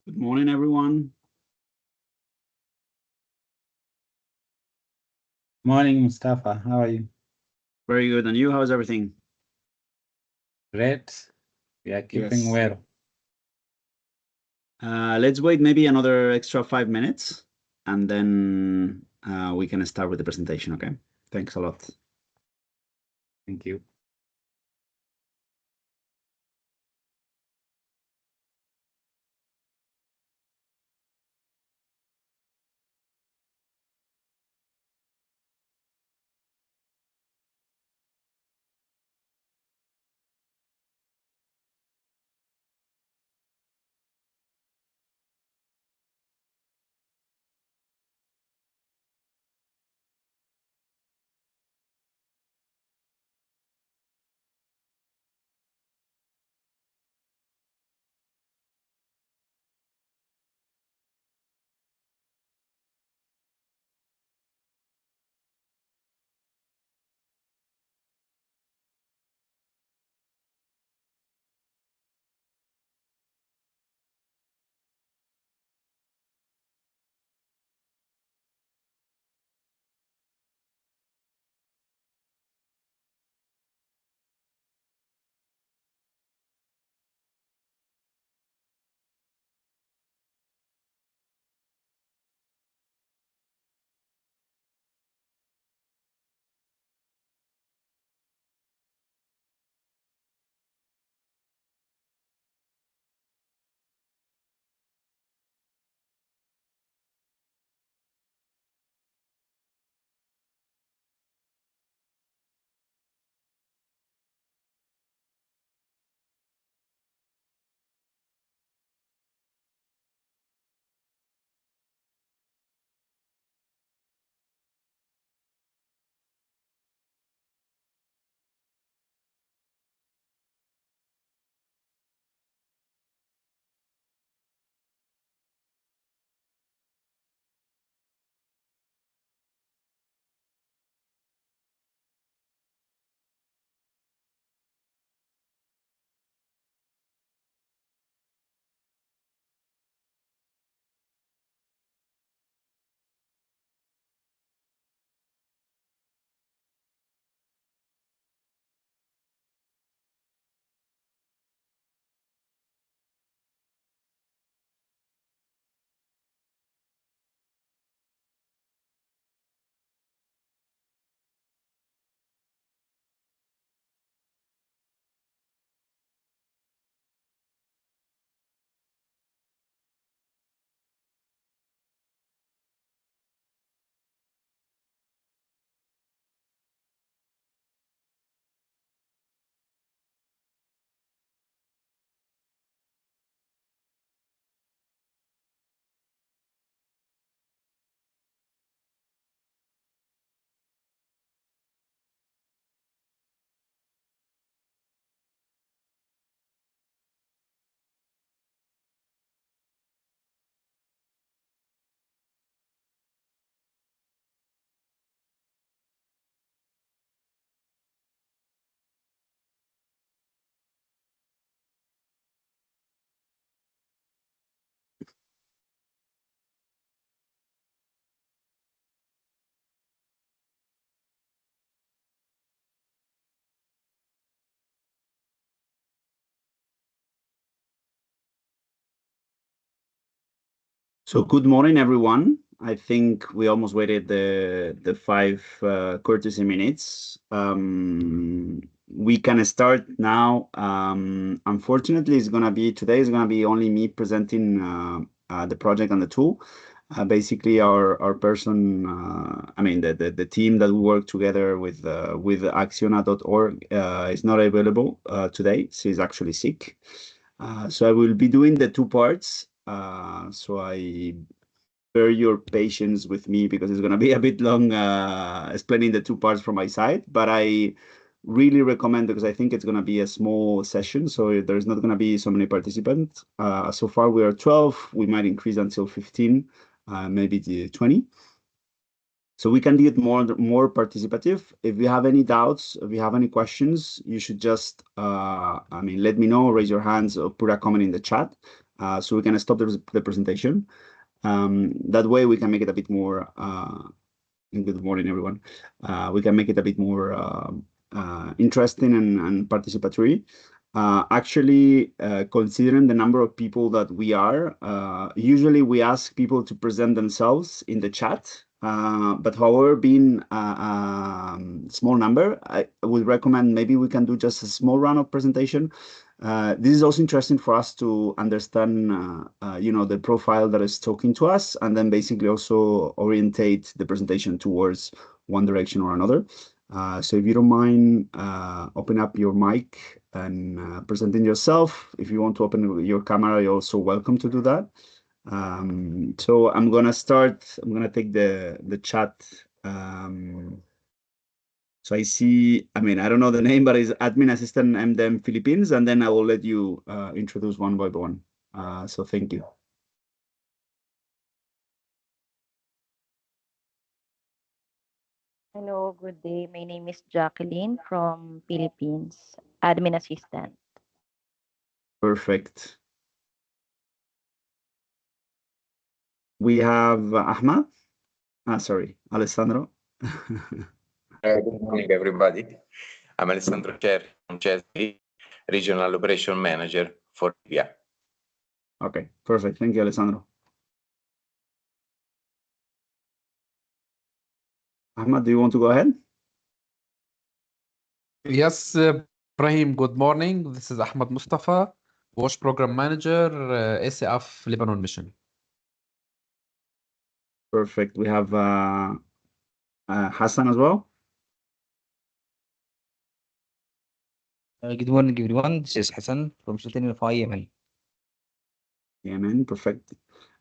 Good morning, everyone. Morning, Mustafa. How are you? Very good. And you, how's everything? Great. We are keeping Yes. well. Let's wait maybe another extra 5 minutes, and then we can start with the presentation, okay? Thanks a lot. Thank you. So good morning, everyone. I think we almost waited the five courtesy minutes. We can start now. Unfortunately, today is gonna be only me presenting the project and the tool. Basically, our person, I mean, the team that we work together with Acciona.org is not available today. She's actually sick. So I will be doing the two parts. So I bear your patience with me because it's going to be a bit long explaining the two parts from my side. But I really recommend, because I think it's going to be a small session, so there's not going to be so many participants. So far we are 12. We might increase until 15, maybe 20. So we can do it more participative. If you have any doubts, if you have any questions, you should just, I mean, let me know, raise your hands, or put a comment in the chat. so we can stop the presentation. That way we can make it a bit more, good morning, everyone. We can make it a bit more interesting and participatory. Actually, considering the number of people that we are, usually we ask people to present themselves in the chat. But however, being a small number, I would recommend maybe we can do just a small round of presentation. This is also interesting for us to understand, the profile that is talking to us, and then basically also orientate the presentation towards one direction or another. So if you don't mind, open up your mic and presenting yourself. If you want to open your camera, you're also welcome to do that. So I'm gonna take the chat. So I see, I don't know the name, but it's admin assistant MDM Philippines, and then I will let you introduce one by one. So thank you. Hello, good day. My name is Jacqueline from Philippines, admin assistant. Perfect. We have Ahmad. Sorry, Alessandro. Good morning, everybody. I'm Alessandro Cerri from CESBI, Regional Operation Manager for Libya. Okay, perfect. Thank you, Alessandro. Ahmad, do you want to go ahead? Yes, Brahim, good morning. This is Ahmad Mustafa, WASH Program Manager, ACF Lebanon Mission. Perfect. We have Hassan as well. Good morning, everyone. This is Hassan from Sultan of Yemen. Yemen, perfect.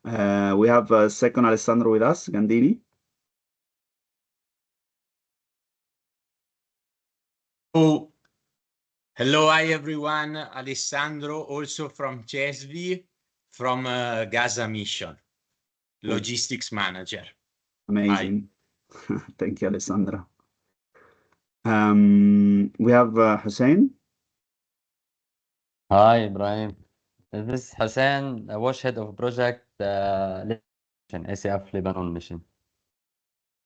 We have second Alessandro with us, Gandini. Oh, hello, hi everyone. Alessandro, also from CESBI, from Gaza Mission, Logistics Manager. Amazing. Thank you, Alessandro. We have Hussein. Hi, Ibrahim. This is Hassan, WASH Head of Project ACF Lebanon Mission.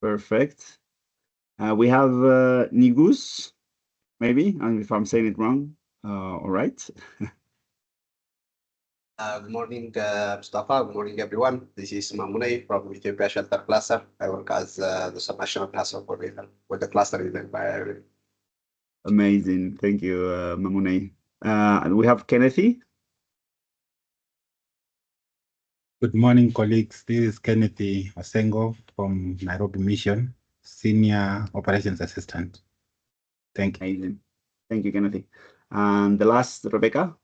Perfect. We have Nigus, maybe, if I'm saying it wrong. All right. Good morning, Mustafa. Good morning, everyone. This is Mamunay from Ethiopia Shelter Cluster. I work as the subnational cluster coordinator with the cluster event. Amazing. Thank you, Mamunay. And we have Kennethy. Good morning, colleagues. This is Kennethy Asengo from Nairobi Mission, Senior Operations Assistant. Thank you. Amazing. Thank you, Kennethy. And the last, Rebecca.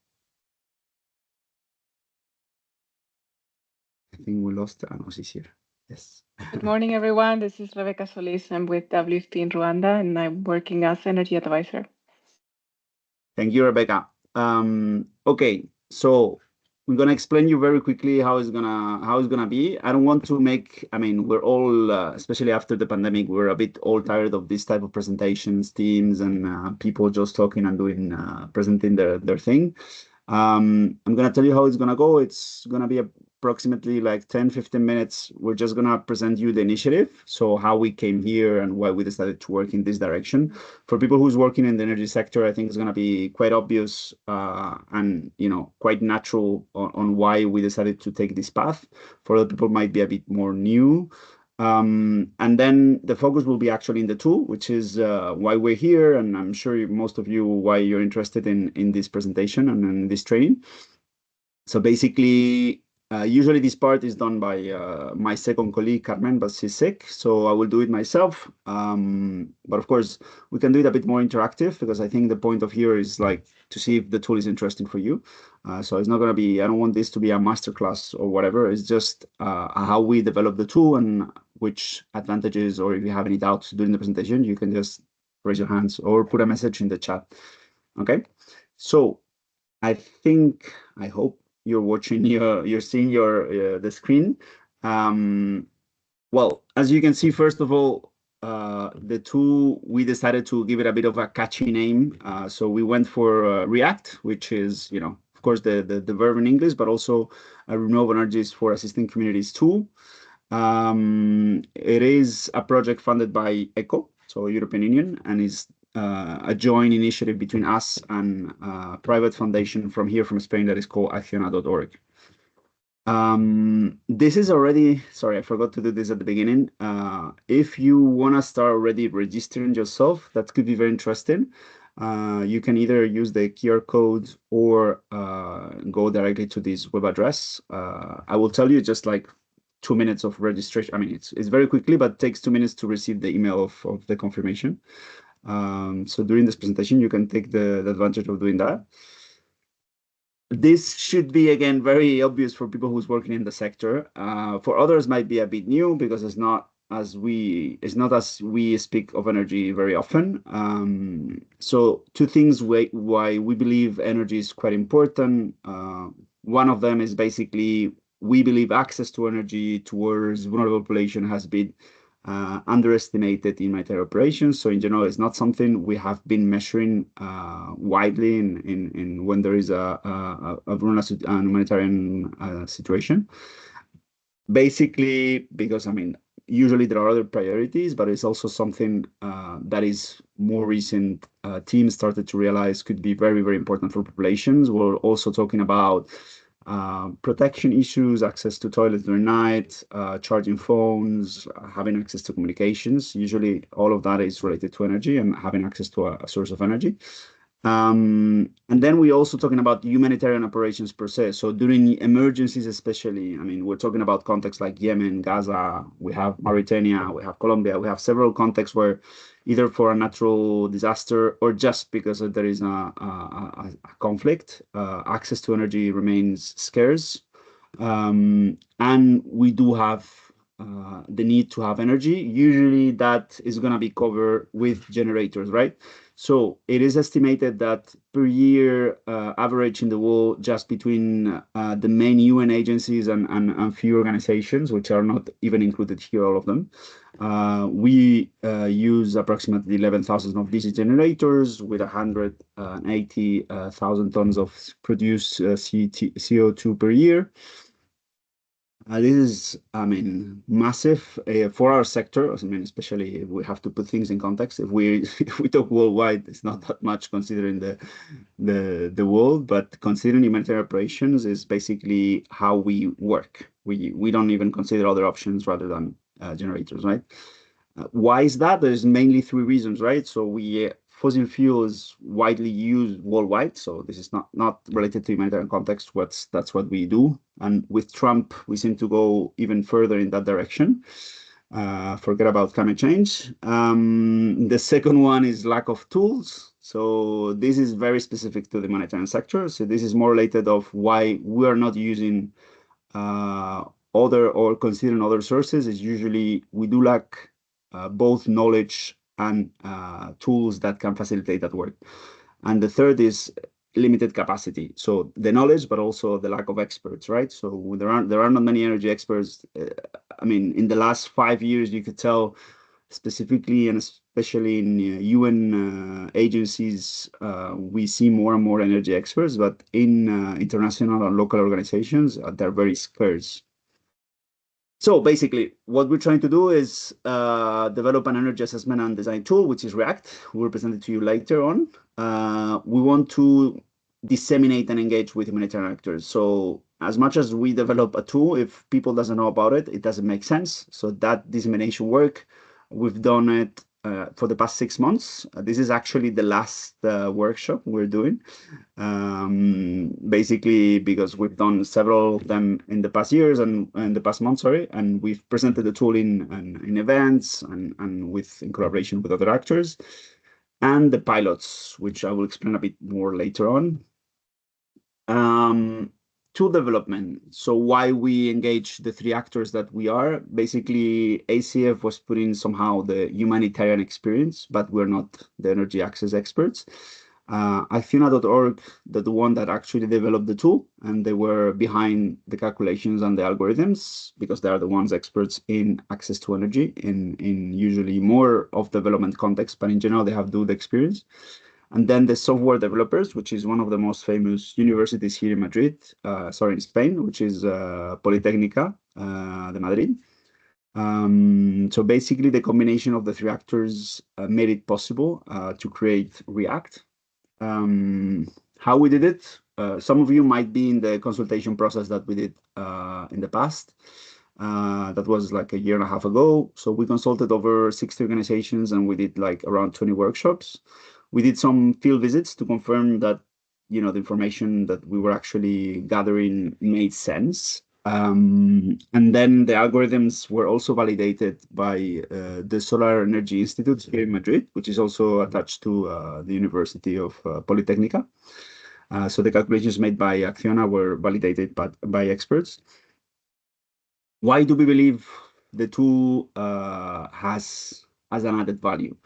I think we lost. No, she's here. Yes. Good morning, everyone. This is Rebecca Solis. I'm with WFP in Rwanda, and I'm working as energy advisor. Thank you, Rebecca. Okay, so we're gonna explain you very quickly how it's gonna be. I don't want to make. We're all, especially after the pandemic, we're a bit all tired of this type of presentations, teams, and people just talking and doing presenting their thing. I'm gonna tell you how it's gonna go. It's gonna be approximately like 10-15 minutes. We're just gonna present you the initiative, so how we came here and why we decided to work in this direction. For people who's working in the energy sector, I think it's gonna be quite obvious and quite natural on why we decided to take this path. For other people, might be a bit more new. And then the focus will be actually in the tool, which is why we're here, and I'm sure most of you why you're interested in this presentation and in this training. So basically, usually this part is done by my second colleague, Carmen, but she's sick, so I will do it myself. But of course, we can do it a bit more interactive, because I think the point of here is like to see if the tool is interesting for you. So it's not going to be, I don't want this to be a masterclass or whatever. It's just how we develop the tool and which advantages, or if you have any doubts during the presentation, you can just raise your hands or put a message in the chat. Okay, so I hope you're watching, you're seeing the screen. Well, as you can see, first of all, the tool, we decided to give it a bit of a catchy name. So we went for React, which is, of course, the verb in English, but also renewable energies for assisting communities too. It is a project funded by ECHO, so European Union, and is a joint initiative between us and a private foundation from here, from Spain, that is called Acciona.org. This is already, sorry, I forgot to do this at the beginning. If you want to start already registering yourself, that could be very interesting. You can either use the QR code or go directly to this web address. I will tell you just like 2 minutes of registration. I mean, it's very quickly, but it takes 2 minutes to receive the email of the confirmation. So during this presentation, you can take the advantage of doing that. This should be, again, very obvious for people who's working in the sector. For others, might be a bit new because it's not as we speak of energy very often. So two things why we believe energy is quite important. One of them is basically we believe access to energy towards vulnerable population has been underestimated in humanitarian operations. So in general, it's not something we have been measuring widely in when there is a humanitarian situation. Basically, because I mean, usually there are other priorities, but it's also something that is more recent. Teams started to realize could be very, very important for populations. We're also talking about protection issues, access to toilets during night, charging phones, having access to communications. Usually all of that is related to energy and having access to a source of energy. And then we're also talking about humanitarian operations per se. So during emergencies, especially, I mean, we're talking about contexts like Yemen, Gaza, we have Mauritania, we have Colombia, we have several contexts where either for a natural disaster or just because there is a conflict, access to energy remains scarce. And we do have the need to have energy. Usually that is going to be covered with generators, right? So it is estimated that per year, average in the world, just between the main UN agencies and few organizations, which are not even included here, all of them, we use approximately 11,000 of these generators with 180,000 tons of produced CO2 per year. This is, I mean, massive for our sector. I mean, especially if we have to put things in context. If we talk worldwide, it's not that much considering the world, but considering humanitarian operations is basically how we work. We don't even consider other options rather than generators, right? Why is that? There's mainly three reasons, right? So fossil fuel is widely used worldwide, so this is not related to humanitarian context. That's what we do, and with Trump, we seem to go even further in that direction. Forget about climate change. The second one is lack of tools. So this is very specific to the humanitarian sector. So this is more related of why we are not using other or considering other sources. Is usually we do lack both knowledge and tools that can facilitate that work. And the third is limited capacity. So the knowledge, but also the lack of experts, right? So there are not many energy experts. I mean, in the last 5 years, you could tell specifically and especially in UN agencies, we see more and more energy experts, but in international and local organizations, they're very scarce. So basically, what we're trying to do is develop an energy assessment and design tool, which is React. We'll present it to you later on. We want to disseminate and engage with humanitarian actors. So as much as we develop a tool, if people doesn't know about it, it doesn't make sense. So that dissemination work, we've done it for the past 6 months. This is actually the last workshop we're doing, basically because we've done several of them in the past years and in the past months, and we've presented the tool in events and in collaboration with other actors, and the pilots, which I will explain a bit more later on. Tool development. So why we engage the three actors that we are. Basically, ACF was putting somehow the humanitarian experience, but we're not the energy access experts. Acciona.org, the one that actually developed the tool, and they were behind the calculations and the algorithms because they are the ones experts in access to energy in usually more of development context, but in general, they have the experience. And then the software developers, which is one of the most famous universities here in Madrid, in Spain, which is Politécnica de Madrid. So basically, the combination of the three actors made it possible to create React. How we did it, some of you might be in the consultation process that we did in the past. That was like a year and a half ago. So we consulted over 60 organizations and we did like around 20 workshops. We did some field visits to confirm that, you know, the information that we were actually gathering made sense. And then the algorithms were also validated by the Solar Energy Institute here in Madrid, which is also attached to the University of Politécnica. So the calculations made by Acciona were validated by experts. Why do we believe the tool has an added value,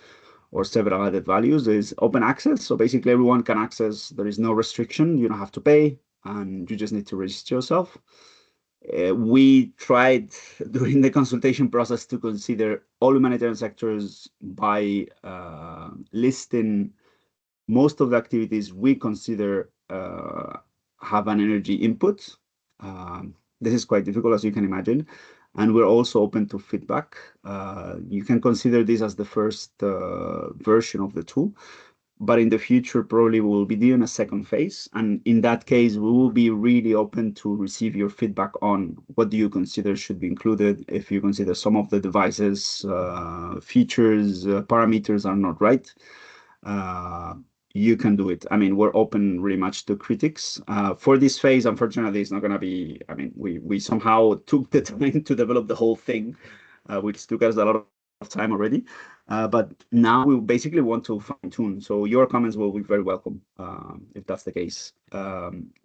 or several added values? Is open access. So basically everyone can access, there is no restriction, you don't have to pay, and you just need to register yourself. We tried during the consultation process to consider all humanitarian sectors by listing most of the activities we consider have an energy input. This is quite difficult, as you can imagine. And we're also open to feedback. You can consider this as the first version of the tool. But in the future, probably we'll be doing a second phase. And in that case, we will be really open to receive your feedback on what do you consider should be included. If you consider some of the devices, features, parameters are not right, you can do it. I mean, we're open really much to critics. For this phase, unfortunately, it's not going to be, I mean, we somehow took the time to develop the whole thing, which took us a lot of time already. But now we basically want to fine tune. So your comments will be very welcome if that's the case.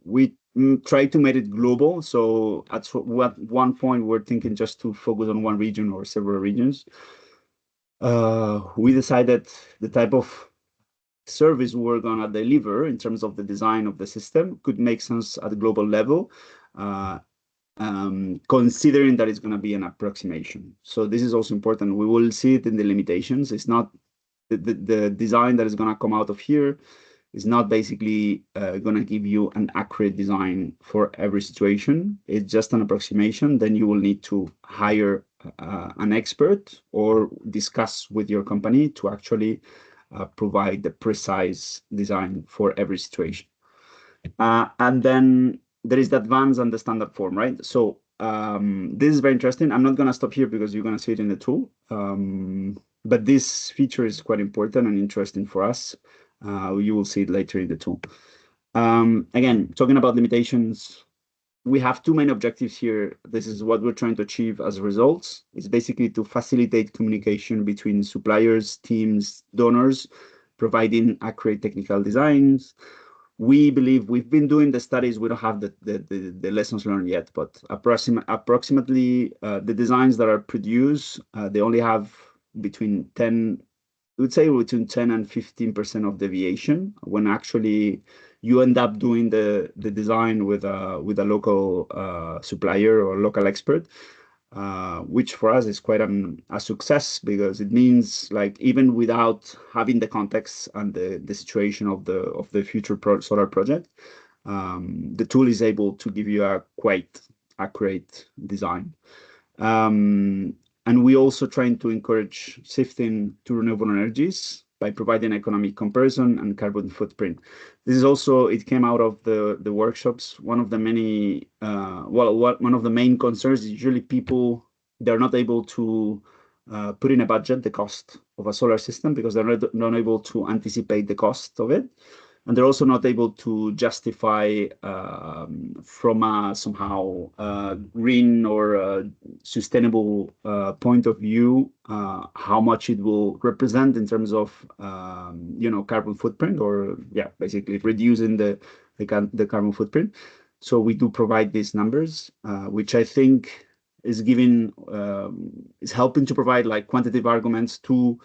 We try to make it global. So at one point, we're thinking just to focus on one region or several regions. We decided the type of service we're going to deliver in terms of the design of the system could make sense at a global level, considering that it's going to be an approximation. So this is also important. We will see it in the limitations. It's not the design that is going to come out of here is not basically going to give you an accurate design for every situation. It's just an approximation. Then you will need to hire an expert or discuss with your company to actually provide the precise design for every situation. And then there is the advanced and the standard form, right? So this is very interesting. I'm not going to stop here because you're going to see it in the tool. But this feature is quite important and interesting for us. You will see it later in the tool. Again, talking about limitations, we have two main objectives here. This is what we're trying to achieve as results. It's basically to facilitate communication between suppliers, teams, donors, providing accurate technical designs. We believe we've been doing the studies. We don't have the lessons learned yet, but approximately the designs that are produced, they only have between 10 and 15% of deviation when actually you end up doing the design with a local supplier or local expert, which for us is quite a success, because it means, like, even without having the context and the situation of the future solar project, the tool is able to give you a quite accurate design. And we also trying to encourage shifting to renewable energies by providing economic comparison and carbon footprint. This is also, it came out of the workshops. One of the many, one of the main concerns is usually people, they're not able to put in a budget the cost of a solar system because they're not able to anticipate the cost of it. And they're also not able to justify from a somehow green or sustainable point of view how much it will represent in terms of carbon footprint, or basically reducing the carbon footprint. So we do provide these numbers, which I think is is helping to provide like quantitative arguments to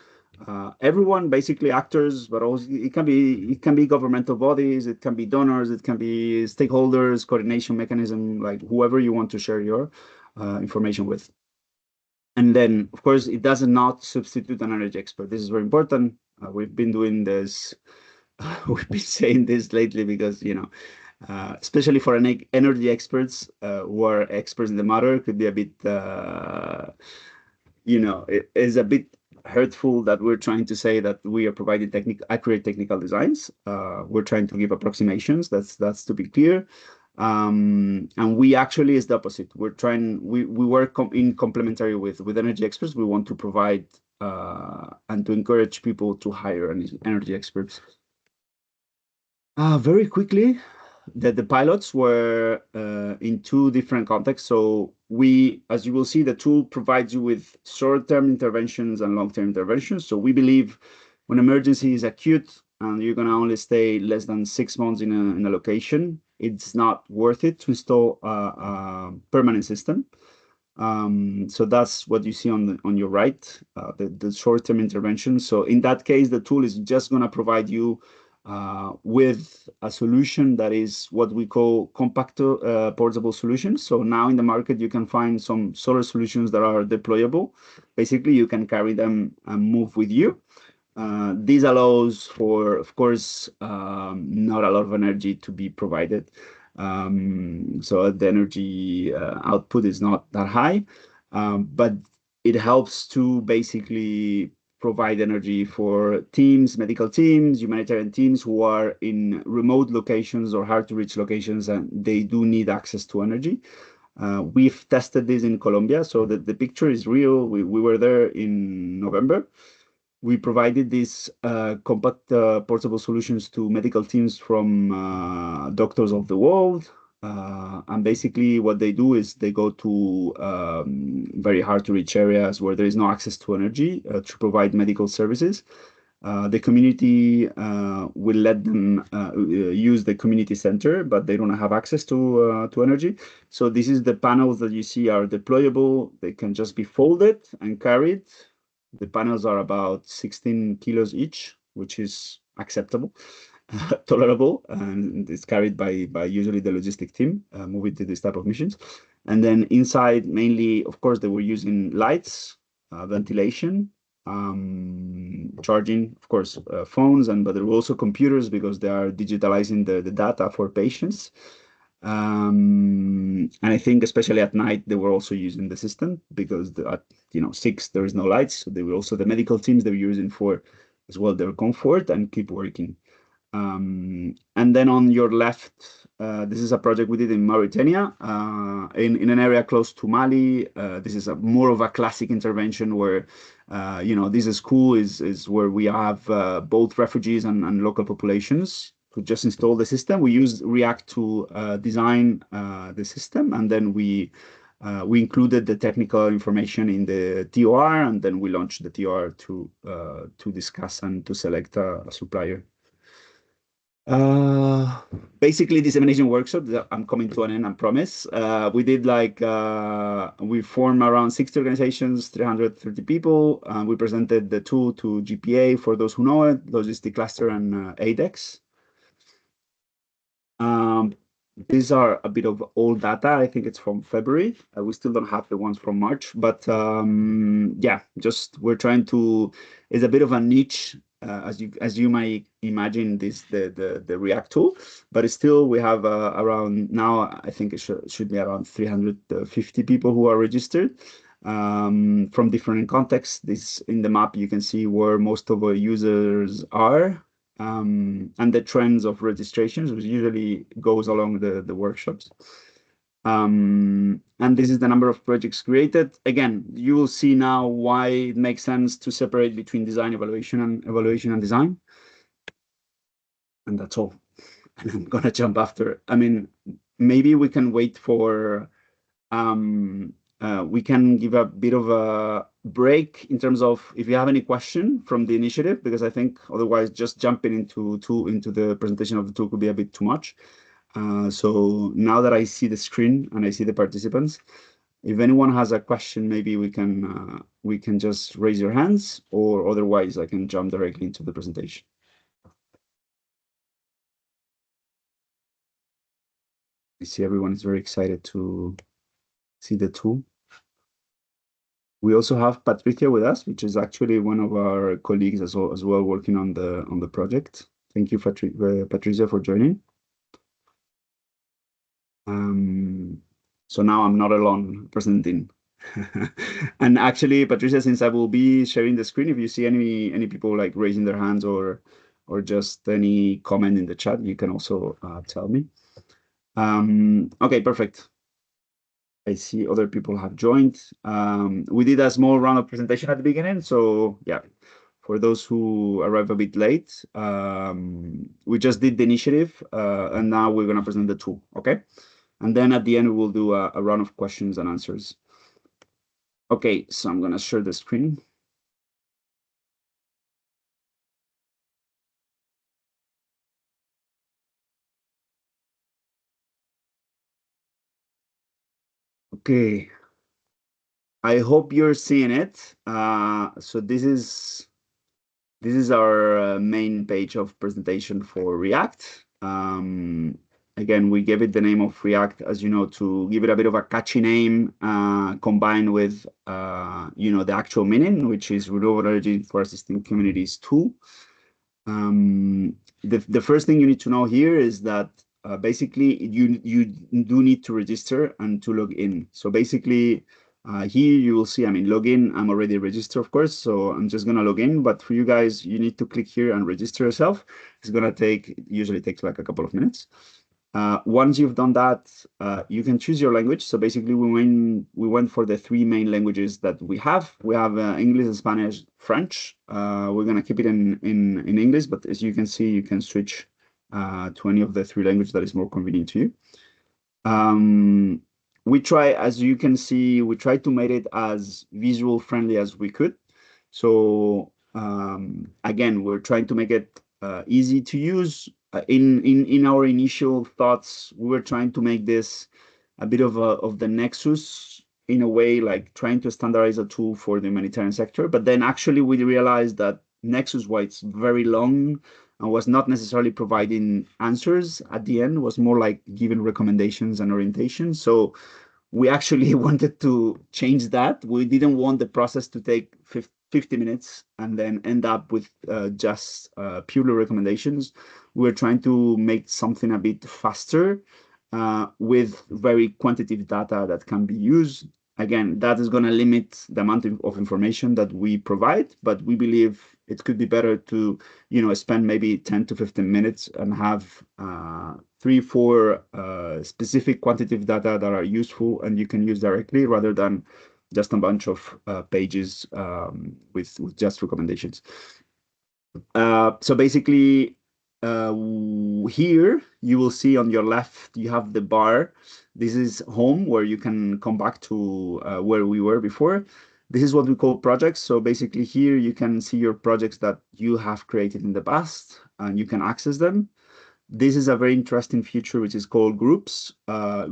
everyone, basically actors, but also it can be governmental bodies, it can be donors, it can be stakeholders, coordination mechanism, like whoever you want to share your information with. And then, of course, it does not substitute an energy expert. This is very important. We've been doing this we've been saying this lately because, especially for energy experts who are experts in the matter, could be a bit, it is a bit hurtful that we're trying to say that we are providing accurate technical designs. We're trying to give approximations. That's to be clear. And we actually is the opposite. We work in complementary with energy experts. We want to provide and to encourage people to hire energy experts. Very quickly, the pilots were in two different contexts. So as you will see, the tool provides you with short-term interventions and long-term interventions. So we believe when emergency is acute and you're going to only stay less than 6 months in a location, it's not worth it to install a permanent system. So that's what you see on your right, the short-term intervention. So in that case, the tool is just going to provide you with a solution that is what we call compact portable solutions. So now in the market, you can find some solar solutions that are deployable. Basically, you can carry them and move with you. This allows for, of course, not a lot of energy to be provided. So the energy output is not that high, but it helps to basically provide energy for teams, medical teams, humanitarian teams who are in remote locations or hard to reach locations, and they do need access to energy. We've tested this in Colombia, so the picture is real. We were there in November. We provided these compact portable solutions to medical teams from Doctors of the World. And basically what they do is they go to very hard to reach areas where there is no access to energy to provide medical services. The community will let them use the community center, but they don't have access to energy. So this is the panels that you see are deployable. They can just be folded and carried. The panels are about 16 kilos each, which is acceptable, tolerable, and it's carried by usually the logistic team moving to this type of missions. And then inside, mainly, of course, they were using lights, ventilation, charging, of course, phones, but there were also computers because they are digitalizing the data for patients. And I think especially at night, they were also using the system because at 6, there is no lights. So they were also the medical teams they were using for as well their comfort and keep working. And then on your left, this is a project we did in Mauritania, in an area close to Mali. This is more of a classic intervention where, this school is where we have both refugees and local populations to just install the system. We used React to design the system, and then we included the technical information in the TOR, and then we launched the TOR to discuss and to select a supplier. Basically, dissemination workshop, I'm coming to an end, I promise. We did we formed around 60 organizations, 330 people. We presented the tool to GPA, for those who know it, Logistic Cluster and ADEX. These are a bit of old data. I think it's from February. We still don't have the ones from March, but yeah, just we're trying to, it's a bit of a niche, as you might imagine, the React tool, but still we have around now, I think it should be around 350 people who are registered from different contexts. This in the map, you can see where most of our users are. And the trends of registrations, which usually goes along the workshops. And this is the number of projects created. Again, you will see now why it makes sense to separate between design evaluation and design. And that's all. And I'm gonna jump after. I mean, maybe we can wait for we can give a bit of a break in terms of if you have any question from the initiative, because I think otherwise just jumping into the presentation of the tool could be a bit too much. So now that I see the screen and I see the participants, if anyone has a question, maybe we can just raise your hands, or otherwise I can jump directly into the presentation. I see everyone is very excited to see the tool. We also have Patricia with us, which is actually one of our colleagues as well working on the project. Thank you, Patricia, for joining. So now I'm not alone presenting. And actually, Patricia, since I will be sharing the screen, if you see any people like raising their hands or just any comment in the chat, you can also tell me. Okay, perfect. I see other people have joined. We did a small round of presentation at the beginning, so yeah. For those who arrive a bit late, we just did the initiative, and now we're gonna present the tool, okay? And then at the end, we'll do a round of questions and answers. Okay, so I'm gonna share the screen. Okay, I hope you're seeing it. So this is our main page of presentation for React. Again, we gave it the name of React, as you know, to give it a bit of a catchy name, combined with, the actual meaning, which is Renewable Energy for Assisting Communities tool. The first thing you need to know here is that basically you do need to register and to log in. So basically, here you will see, login, I'm already registered, of course, so I'm just gonna log in, but for you guys, you need to click here and register yourself. It's gonna usually takes like a couple of minutes. Once you've done that, you can choose your language. So basically, we went for the 3 main languages that we have. We have English, Spanish, French. We're gonna keep it in English, but as you can see, you can switch to any of the 3 languages that is more convenient to you. As you can see, we tried to make it as visual friendly as we could. So again, we're trying to make it easy to use. In our initial thoughts, we were trying to make this a bit of the Nexus in a way, like trying to standardize a tool for the humanitarian sector. But then actually we realized that Nexus, while it's very long and was not necessarily providing answers at the end, was more like giving recommendations and orientation. So we actually wanted to change that. We didn't want the process to take 50 minutes and then end up with just purely recommendations. We're trying to make something a bit faster with very quantitative data that can be used. Again, that is going to limit the amount of information that we provide, but we believe it could be better to, spend maybe 10 to 15 minutes and have 3-4 specific quantitative data that are useful and you can use directly, rather than just a bunch of pages with just recommendations. So basically, here you will see on your left, you have the bar. This is home, where you can come back to where we were before. This is what we call projects. So basically here you can see your projects that you have created in the past and you can access them. This is a very interesting feature, which is called groups.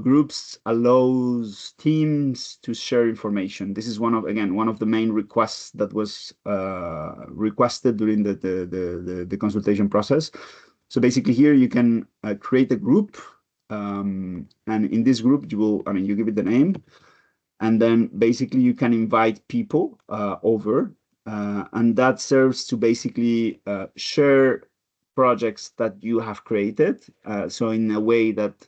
Groups allows teams to share information. This is one of the main requests that was requested during the consultation process. So basically here you can create a group, and in this group you give it the name, and then basically you can invite people over, and that serves to basically share projects that you have created. So in a way that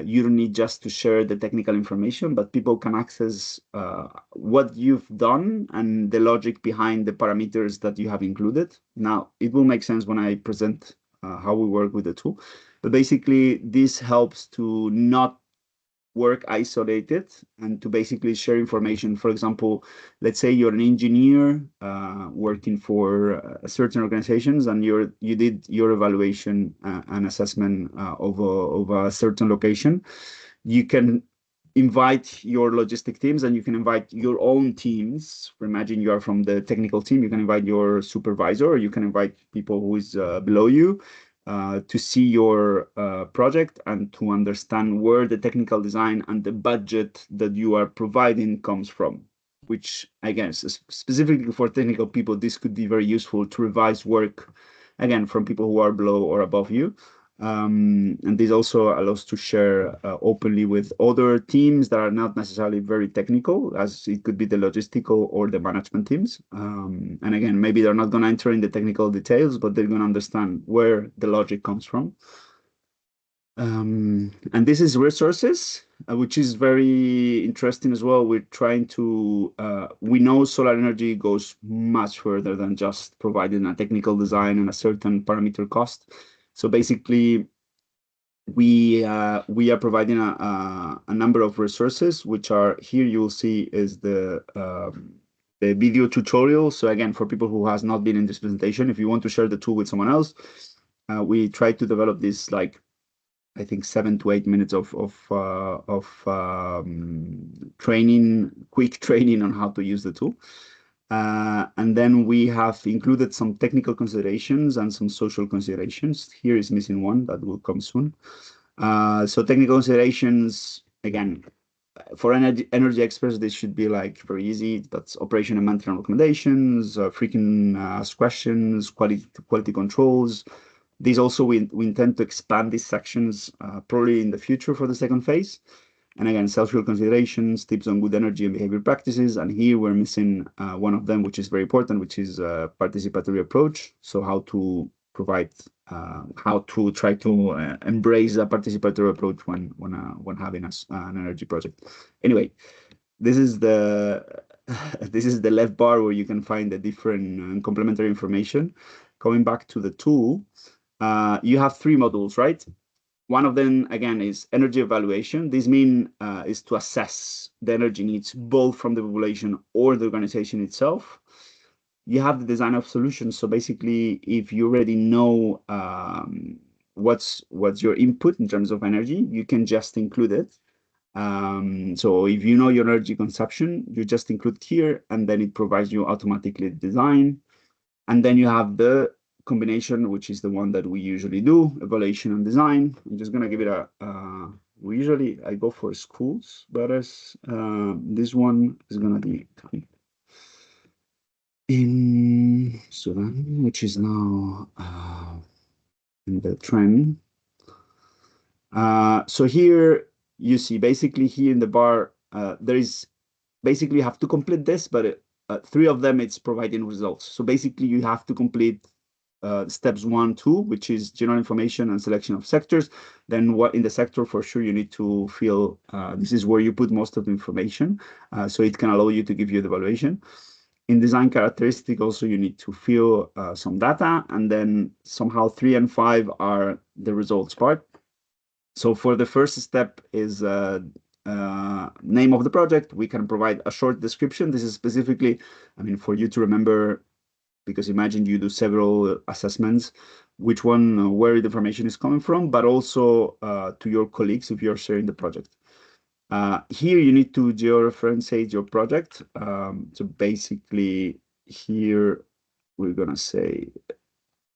you don't need just to share the technical information, but people can access what you've done and the logic behind the parameters that you have included. Now, it will make sense when I present how we work with the tool. But basically, this helps to not work isolated and to basically share information. For example, let's say you're an engineer working for certain organizations, and you did your evaluation and assessment of a certain location. You can invite your logistic teams, and you can invite your own teams. Imagine you are from the technical team, you can invite your supervisor, or you can invite people who is below you to see your project and to understand where the technical design and the budget that you are providing comes from, which, again, specifically for technical people, this could be very useful to revise work, again, from people who are below or above you. And this also allows to share openly with other teams that are not necessarily very technical, as it could be the logistical or the management teams. And again, maybe they're not going to enter in the technical details, but they're going to understand where the logic comes from. And this is resources, which is very interesting as well. We're trying to, we know solar energy goes much further than just providing a technical design and a certain parameter cost. So basically, we are providing a number of resources, which are here. You'll see is the video tutorial. So again, for people who has not been in this presentation, if you want to share the tool with someone else, we try to develop this, like, I think 7 to 8 minutes of training, quick training on how to use the tool. And then we have included some technical considerations and some social considerations. Here is missing one that will come soon. So technical considerations, again, for energy experts, this should be like very easy. That's operation and maintenance recommendations, frequent asked questions, quality controls. These also, we intend to expand these sections probably in the future for the second phase. And again, social considerations, tips on good energy and behavior practices. And here we're missing one of them, which is very important, which is participatory approach. So how to provide, how to try to embrace a participatory approach when having an energy project. Anyway, this is the left bar where you can find the different complementary information. Coming back to the tool, you have 3 modules, right? One of them, again, is energy evaluation. This means is to assess the energy needs both from the population or the organization itself. You have the design of solutions. So basically, if you already know what's your input in terms of energy, you can just include it. So if you know your energy consumption, you just include it here, and then it provides you automatically the design. And then you have the combination, which is the one that we usually do, evaluation and design. I'm just going to give it a, I go for schools, but as this one is going to be in Sudan, which is now in the trend. So here you see, basically here in the bar, there is, basically you have to complete this, but 3 of them, it's providing results. So basically you have to complete steps 1, 2, which is general information and selection of sectors. Then what in the sector, for sure, you need to fill, this is where you put most of the information. So it can allow you to give you the evaluation. In design characteristic, also you need to fill some data, and then somehow 3 and 5 are the results part. So for the first step is name of the project. We can provide a short description. This is specifically, I mean, for you to remember, because imagine you do several assessments, which one, where the information is coming from, but also to your colleagues if you're sharing the project. Here you need to georeferencate your project. So basically here we're gonna say,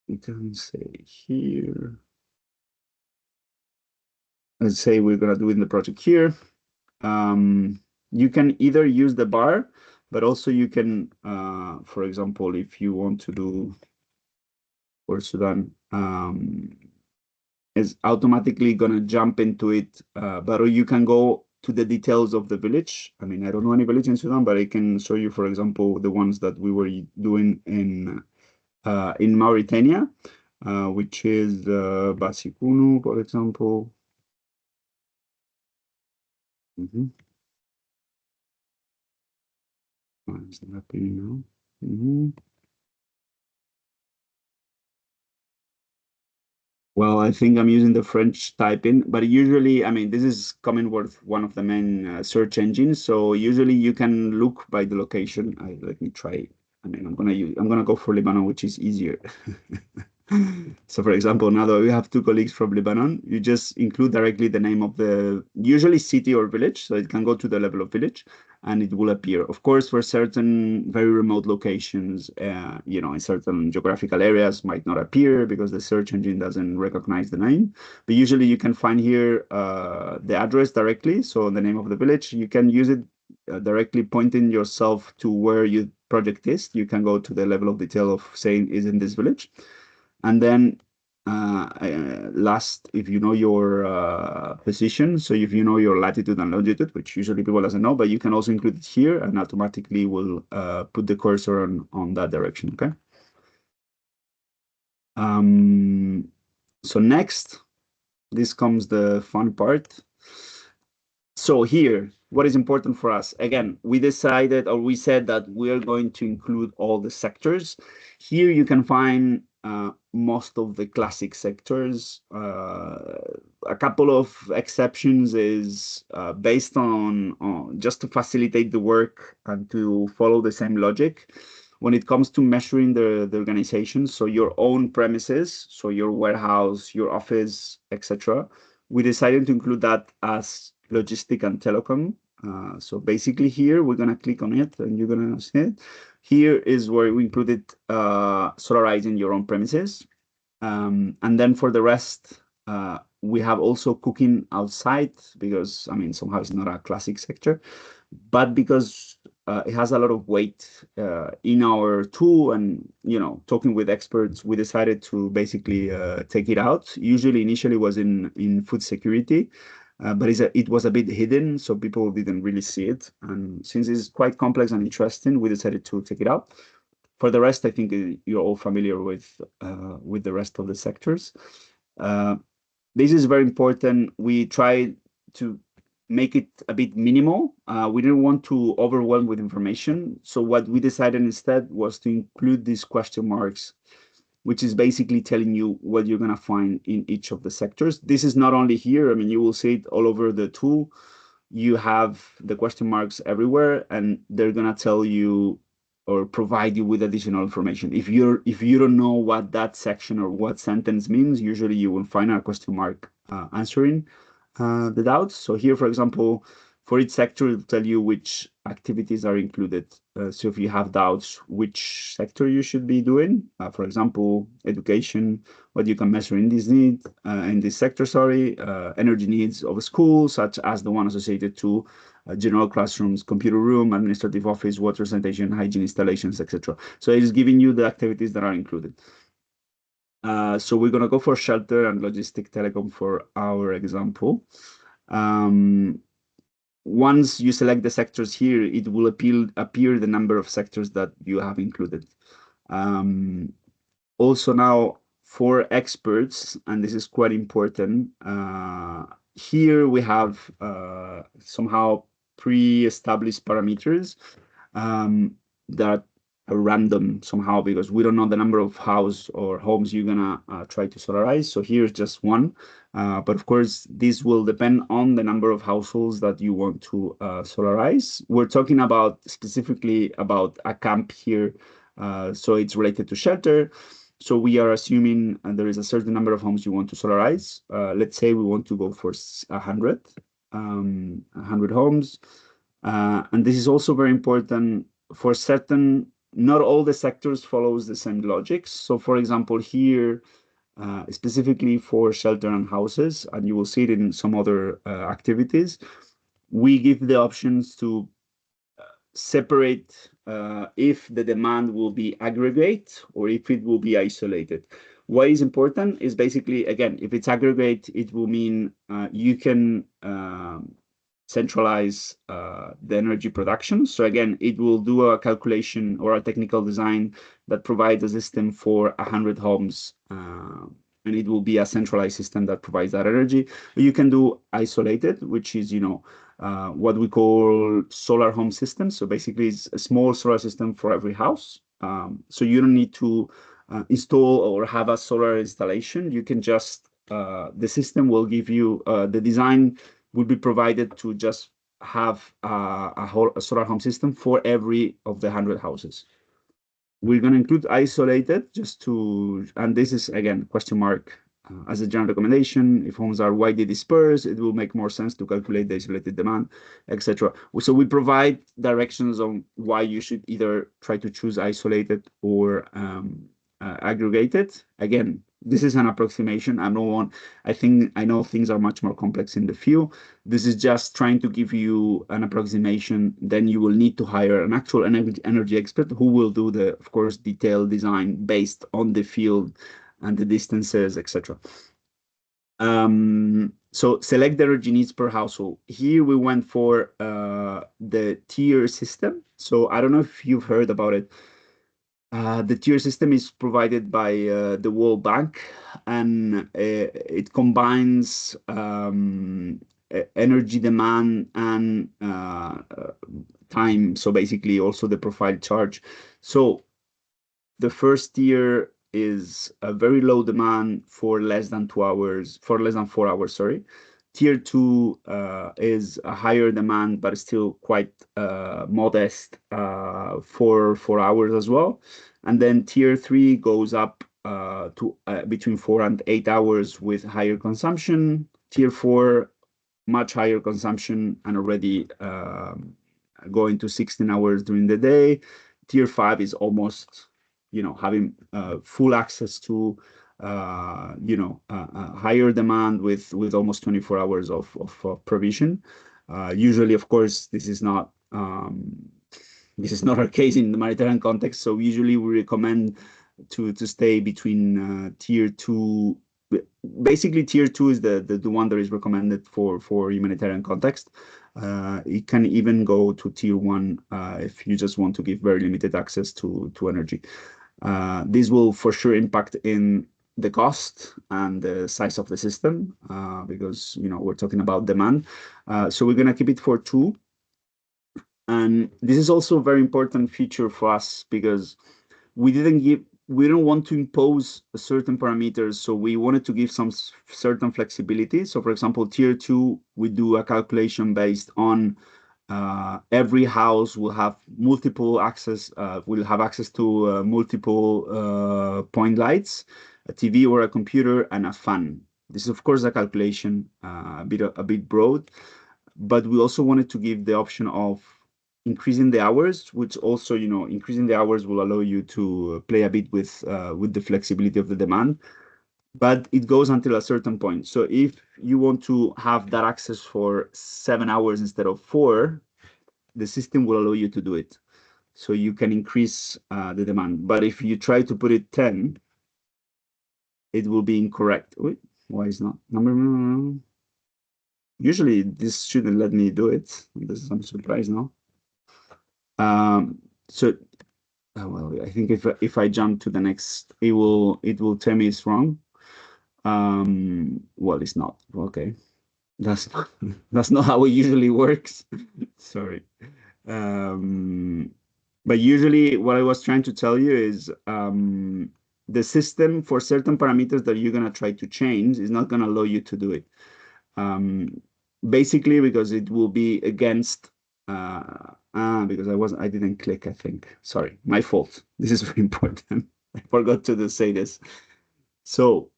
we can say here, let's say we're gonna do it in the project here. You can either use the bar, but also you can, for example, if you want to do for Sudan, is automatically gonna jump into it, but you can go to the details of the village. I mean, I don't know any village in Sudan, but I can show you, for example, the ones that we were doing in Mauritania, which is Basikunu, for example. It's not happening now. Well, I think I'm using the French typing, but usually, I mean, this is Commonwealth, one of the main search engines. So usually you can look by the location. Let me try. I mean, I'm gonna go for Lebanon, which is easier. So, for example, now that we have 2 colleagues from Lebanon, you just include directly the name of the usually city or village, so it can go to the level of village, and it will appear. Of course, for certain very remote locations, you know, in certain geographical areas, might not appear because the search engine doesn't recognize the name. But usually, you can find here the address directly. So, the name of the village, you can use it directly, pointing yourself to where your project is. You can go to the level of detail of saying is in this village. And then last, if you know your position, so if you know your latitude and longitude, which usually people doesn't know, but you can also include it here and automatically will put the cursor on that direction, okay? So next, this comes the fun part. So here, what is important for us? Again, we decided, or we said that we are going to include all the sectors. Here you can find most of the classic sectors. A couple of exceptions is based on just to facilitate the work and to follow the same logic. When it comes to measuring the organization, so your own premises, so your warehouse, your office, etc., we decided to include that as logistic and telecom. So basically here, we're gonna click on it and you're gonna see it. Here is where we included solarizing your own premises. And then for the rest, we have also cooking outside because, I mean, somehow it's not a classic sector, but because it has a lot of weight in our tool and, you know, talking with experts, we decided to basically take it out. Usually initially was in food security, but it was a bit hidden, so people didn't really see it. And since it's quite complex and interesting, we decided to take it out. For the rest, I think you're all familiar with the rest of the sectors. This is very important. We tried to make it a bit minimal. We didn't want to overwhelm with information. So what we decided instead was to include these question marks, which is basically telling you what you're going to find in each of the sectors. This is not only here. I mean, you will see it all over the tool. You have the question marks everywhere, and they're going to tell you or provide you with additional information. If you don't know what that section or what sentence means, usually you will find a question mark answering the doubts. So here, for example, for each sector, it'll tell you which activities are included. So if you have doubts, which sector you should be doing, for example, education, what you can measure in this sector, energy needs of a school, such as the one associated to general classrooms, computer room, administrative office, water, sanitation, hygiene installations, etc. So it is giving you the activities that are included. So we're going to go for shelter and logistic telecom for our example. Once you select the sectors here, it will appear the number of sectors that you have included. Also now for experts, and this is quite important, here we have somehow pre-established parameters that are random somehow because we don't know the number of house or homes you're gonna try to solarize. So here's just one, but of course this will depend on the number of households that you want to solarize. We're talking about specifically about a camp here, so it's related to shelter. So we are assuming there is a certain number of homes you want to solarize. Let's say we want to go for 100 homes. And this is also very important for certain, not all the sectors follows the same logic. So for example, here, specifically for shelter and houses, and you will see it in some other activities, we give the options to separate if the demand will be aggregate or if it will be isolated. What is important is basically, again, if it's aggregate, it will mean you can centralize the energy production. So again, it will do a calculation or a technical design that provides a system for 100 homes, and it will be a centralized system that provides that energy. But you can do isolated, which is, you know, what we call solar home systems. So basically, it's a small solar system for every house. So you don't need to install or have a solar installation. You can just, the system will give you, the design will be provided to just have a solar home system for every of the 100 houses. We're going to include isolated just to, and this is again, question mark as a general recommendation. If homes are widely dispersed, it will make more sense to calculate the isolated demand, etc. So we provide directions on why you should either try to choose isolated or aggregated. Again, this is an approximation. I know things are much more complex in the field. This is just trying to give you an approximation. Then you will need to hire an actual energy expert who will do the, of course, detailed design based on the field and the distances, etc. So select the energy needs per household. Here we went for the tier system. So I don't know if you've heard about it. The tier system is provided by the World Bank, and it combines energy demand and time. So basically also the profile charge. So the first tier is a very low demand for less than 4 hours, sorry. Tier 2 is a higher demand, but still quite modest for 4 hours as well. And then tier 3 goes up to between 4 and 8 hours with higher consumption. Tier 4, much higher consumption and already going to 16 hours during the day. Tier 5 is almost, having full access to higher demand with almost 24 hours of provision. Usually, of course, this is not our case in the Mediterranean context. So usually we recommend to stay between tier 2. Basically, tier 2 is the one that is recommended for humanitarian context. It can even go to tier 1 if you just want to give very limited access to energy. This will for sure impact in the cost and the size of the system because we're talking about demand. So we're gonna keep it for 2. And this is also a very important feature for us because we don't want to impose a certain parameters, so we wanted to give some certain flexibility. So for example, tier 2, we do a calculation based on every house will have multiple access, will have access to multiple point lights, a TV or a computer, and a fan. This is of course a calculation, a bit broad, but we also wanted to give the option of increasing the hours, which also, increasing the hours will allow you to play a bit with the flexibility of the demand, but it goes until a certain point. So if you want to have that access for 7 hours instead of 4, the system will allow you to do it. So you can increase the demand. But if you try to put it 10, it will be incorrect. Wait, why is not? Usually this shouldn't let me do it. I'm surprised now. So well, I think if I jump to the next, it will tell me it's wrong. Well, it's not. Okay, that's not how it usually works. Sorry. But usually what I was trying to tell you is the system for certain parameters that you're gonna try to change is not gonna allow you to do it. Basically because it will be against because I didn't click, I think. Sorry, my fault. This is very important. I forgot to say this. So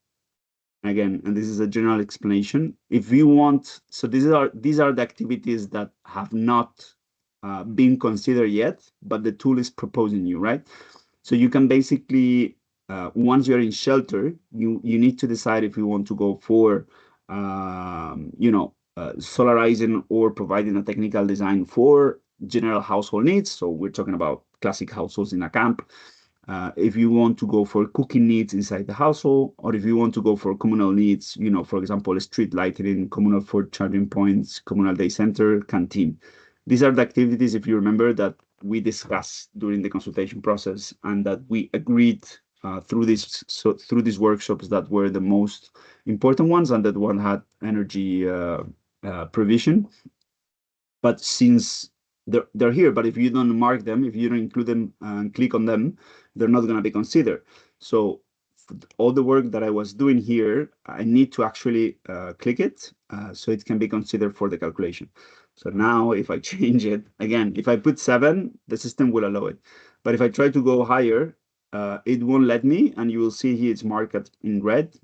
again, and this is a general explanation. If you want, so these are the activities that have not been considered yet, but the tool is proposing you, right? So you can basically, once you're in shelter, you need to decide if you want to go for, solarizing or providing a technical design for general household needs. So we're talking about classic households in a camp. If you want to go for cooking needs inside the household, or if you want to go for communal needs, for example, street lighting, communal for charging points, communal day center, canteen. These are the activities, if you remember, that we discussed during the consultation process and that we agreed through these workshops that were the most important ones and that one had energy provision. But since they're here, but if you don't mark them, if you don't include them and click on them, they're not going to be considered. So all the work that I was doing here, I need to actually click it so it can be considered for the calculation. So now if I change it, again, if I put 7, the system will allow it. But if I try to go higher, it won't let me, and you will see here it's marked in red,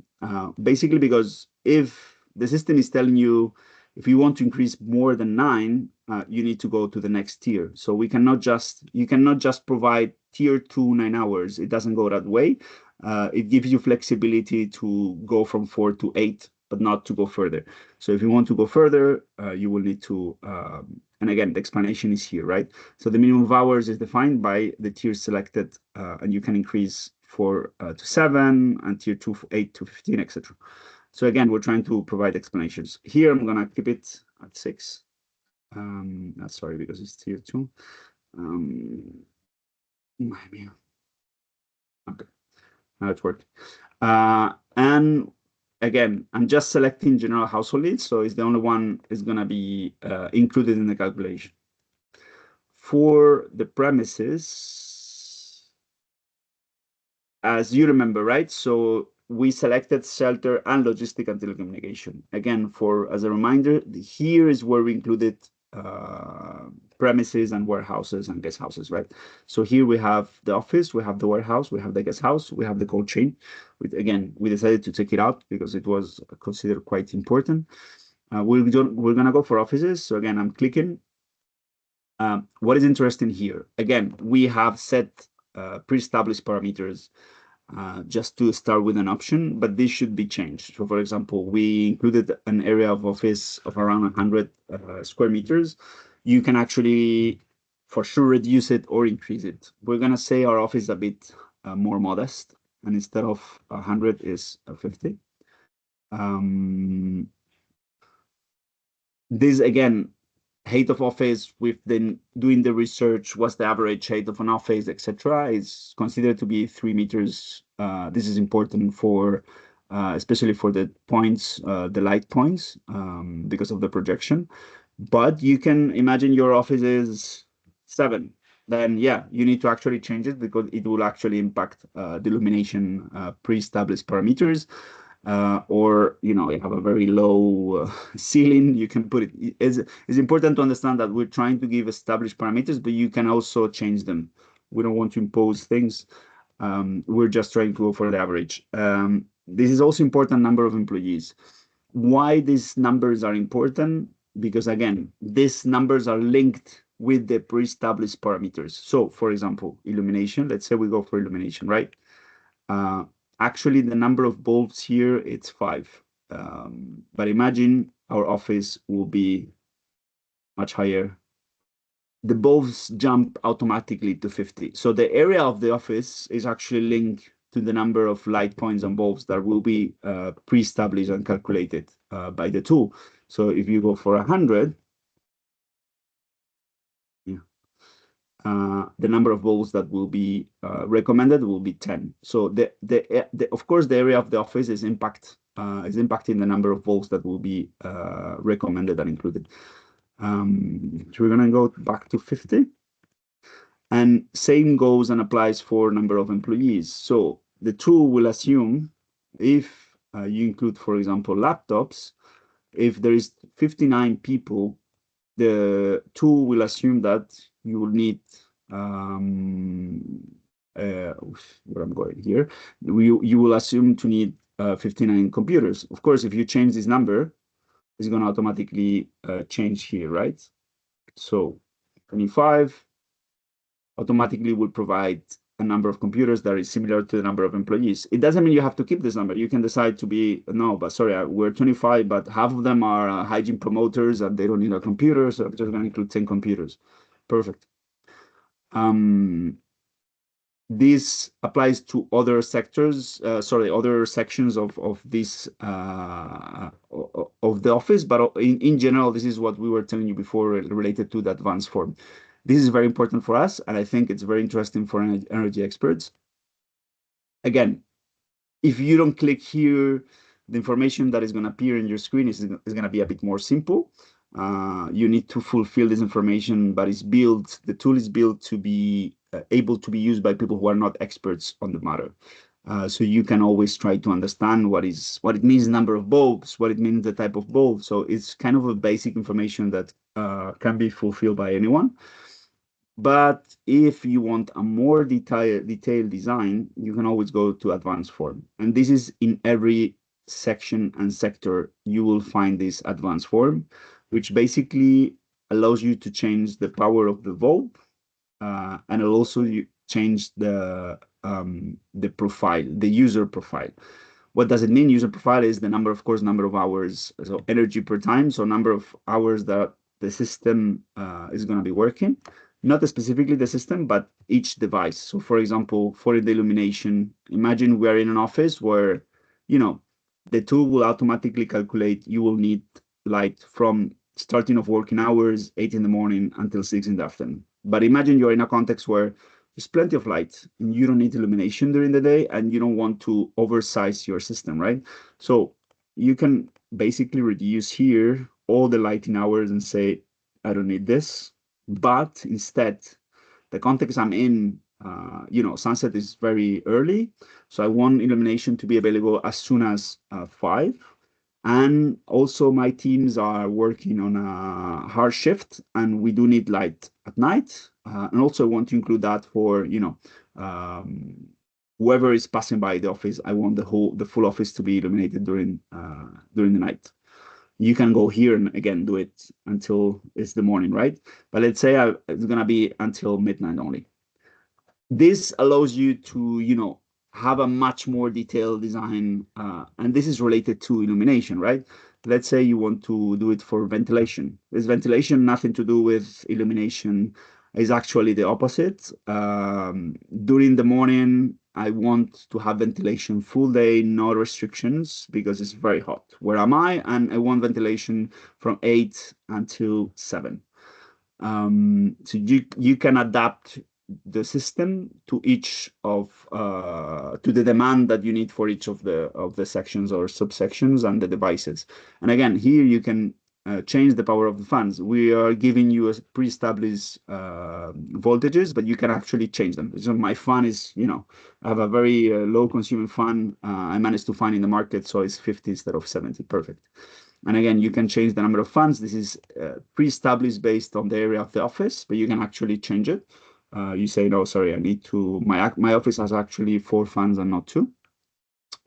basically because if the system is telling you, if you want to increase more than 9, you need to go to the next tier. So you cannot just provide tier 2 9 hours. It doesn't go that way. It gives you flexibility to go from 4 to 8, but not to go further. So if you want to go further, you will need to, and again, the explanation is here, right? So the minimum of hours is defined by the tier selected, and you can increase 4 to 7, and tier 2 8 to 15, etc. So again, we're trying to provide explanations. Here, I'm gonna keep it at 6. Sorry, because it's tier 2. Maybe. Okay, now it's working. And again, I'm just selecting general household needs, so it's the only one is gonna be included in the calculation. For the premises, as you remember, right? So we selected shelter and logistic and telecommunication. Again, as a reminder, here is where we included premises and warehouses and guest houses, right? So here we have the office, we have the warehouse, we have the guest house, we have the cold chain. Again, we decided to take it out because it was considered quite important. We're gonna go for offices. So again, I'm clicking. What is interesting here? Again, we have set pre-established parameters just to start with an option, but this should be changed. So for example, we included an area of office of around 100 square meters. You can actually for sure reduce it or increase it. We're gonna say our office is a bit more modest, and instead of 100 is 50. This again, height of office, we've been doing the research, what's the average height of an office, etc., is considered to be 3 meters. This is important for, especially for the points, the light points, because of the projection. But you can imagine your office is 7. Then yeah, you need to actually change it because it will actually impact the illumination pre-established parameters. Or you have a very low ceiling, you can put it. It's important to understand that we're trying to give established parameters, but you can also change them. We don't want to impose things. We're just trying to go for the average. This is also important number of employees. Why these numbers are important? Because again, these numbers are linked with the pre-established parameters. So for example, illumination, let's say we go for illumination, right? Actually, the number of bulbs here, it's 5. But imagine our office will be much higher. The bulbs jump automatically to 50. So the area of the office is actually linked to the number of light points and bulbs that will be pre-established and calculated by the tool. So if you go for 100, the number of bulbs that will be recommended will be 10. So of course the area of the office is impacting the number of bulbs that will be recommended and included. So we're gonna go back to 50, and same goes and applies for number of employees. So the tool will assume if you include, for example, laptops, if there is 59 people, the tool will assume that you will need where I'm going here, you will assume to need 59 computers. Of course, if you change this number, it's going to automatically change here, right? So 25 automatically will provide a number of computers that is similar to the number of employees. It doesn't mean you have to keep this number. You can decide to be, no, but sorry, we're 25, but half of them are hygiene promoters and they don't need a computer, so I'm just going to include 10 computers. Perfect. This applies to other sectors, other sections of this of the office, but in general, this is what we were telling you before related to the advanced form. This is very important for us, and I think it's very interesting for energy experts. Again, if you don't click here, the information that is going to appear in your screen is going to be a bit more simple. You need to fulfill this information, but the tool is built to be able to be used by people who are not experts on the matter. So you can always try to understand what it means, number of bulbs, what it means, the type of bulb. So it's kind of a basic information that can be fulfilled by anyone. But if you want a more detailed design, you can always go to advanced form. And this is in every section and sector, you will find this advanced form, which basically allows you to change the power of the bulb, and it'll also change the profile, the user profile. What does it mean? User profile is the number of hours, so energy per time, so number of hours that the system is going to be working. not specifically the system, but each device. So for example, for the illumination, imagine we are in an office where, you know, the tool will automatically calculate you will need light from starting of working hours, 8 in the morning until 6 in the afternoon. But imagine you're in a context where there's plenty of light and you don't need illumination during the day and you don't want to oversize your system, right? So you can basically reduce here all the lighting hours and say, I don't need this. But instead, the context I'm in, you know, sunset is very early. So I want illumination to be available as soon as 5. And also my teams are working on a hard shift and we do need light at night. And also I want to include that for, you know, whoever is passing by the office, I want the full office to be illuminated during the night. You can go here and again do it until it's the morning, right? But let's say it's gonna be until midnight only. This allows you to, you know, have a much more detailed design, and this is related to illumination, right? Let's say you want to do it for ventilation. This ventilation, nothing to do with illumination, is actually the opposite. During the morning, I want to have ventilation full day, no restrictions, because it's very hot. Where am I? And I want ventilation from 8 until 7. So you can adapt the system to each of to the demand that you need for each of the sections or subsections and the devices. And again, here you can change the power of the fans. We are giving you a pre-established voltages, but you can actually change them. So my fan is, you know, I have a very low consuming fan. I managed to find in the market, so it's 50 instead of 70. Perfect. And again, you can change the number of fans. This is pre-established based on the area of the office, but you can actually change it. You say, no, sorry, I need to, my office has actually 4 fans and not 2.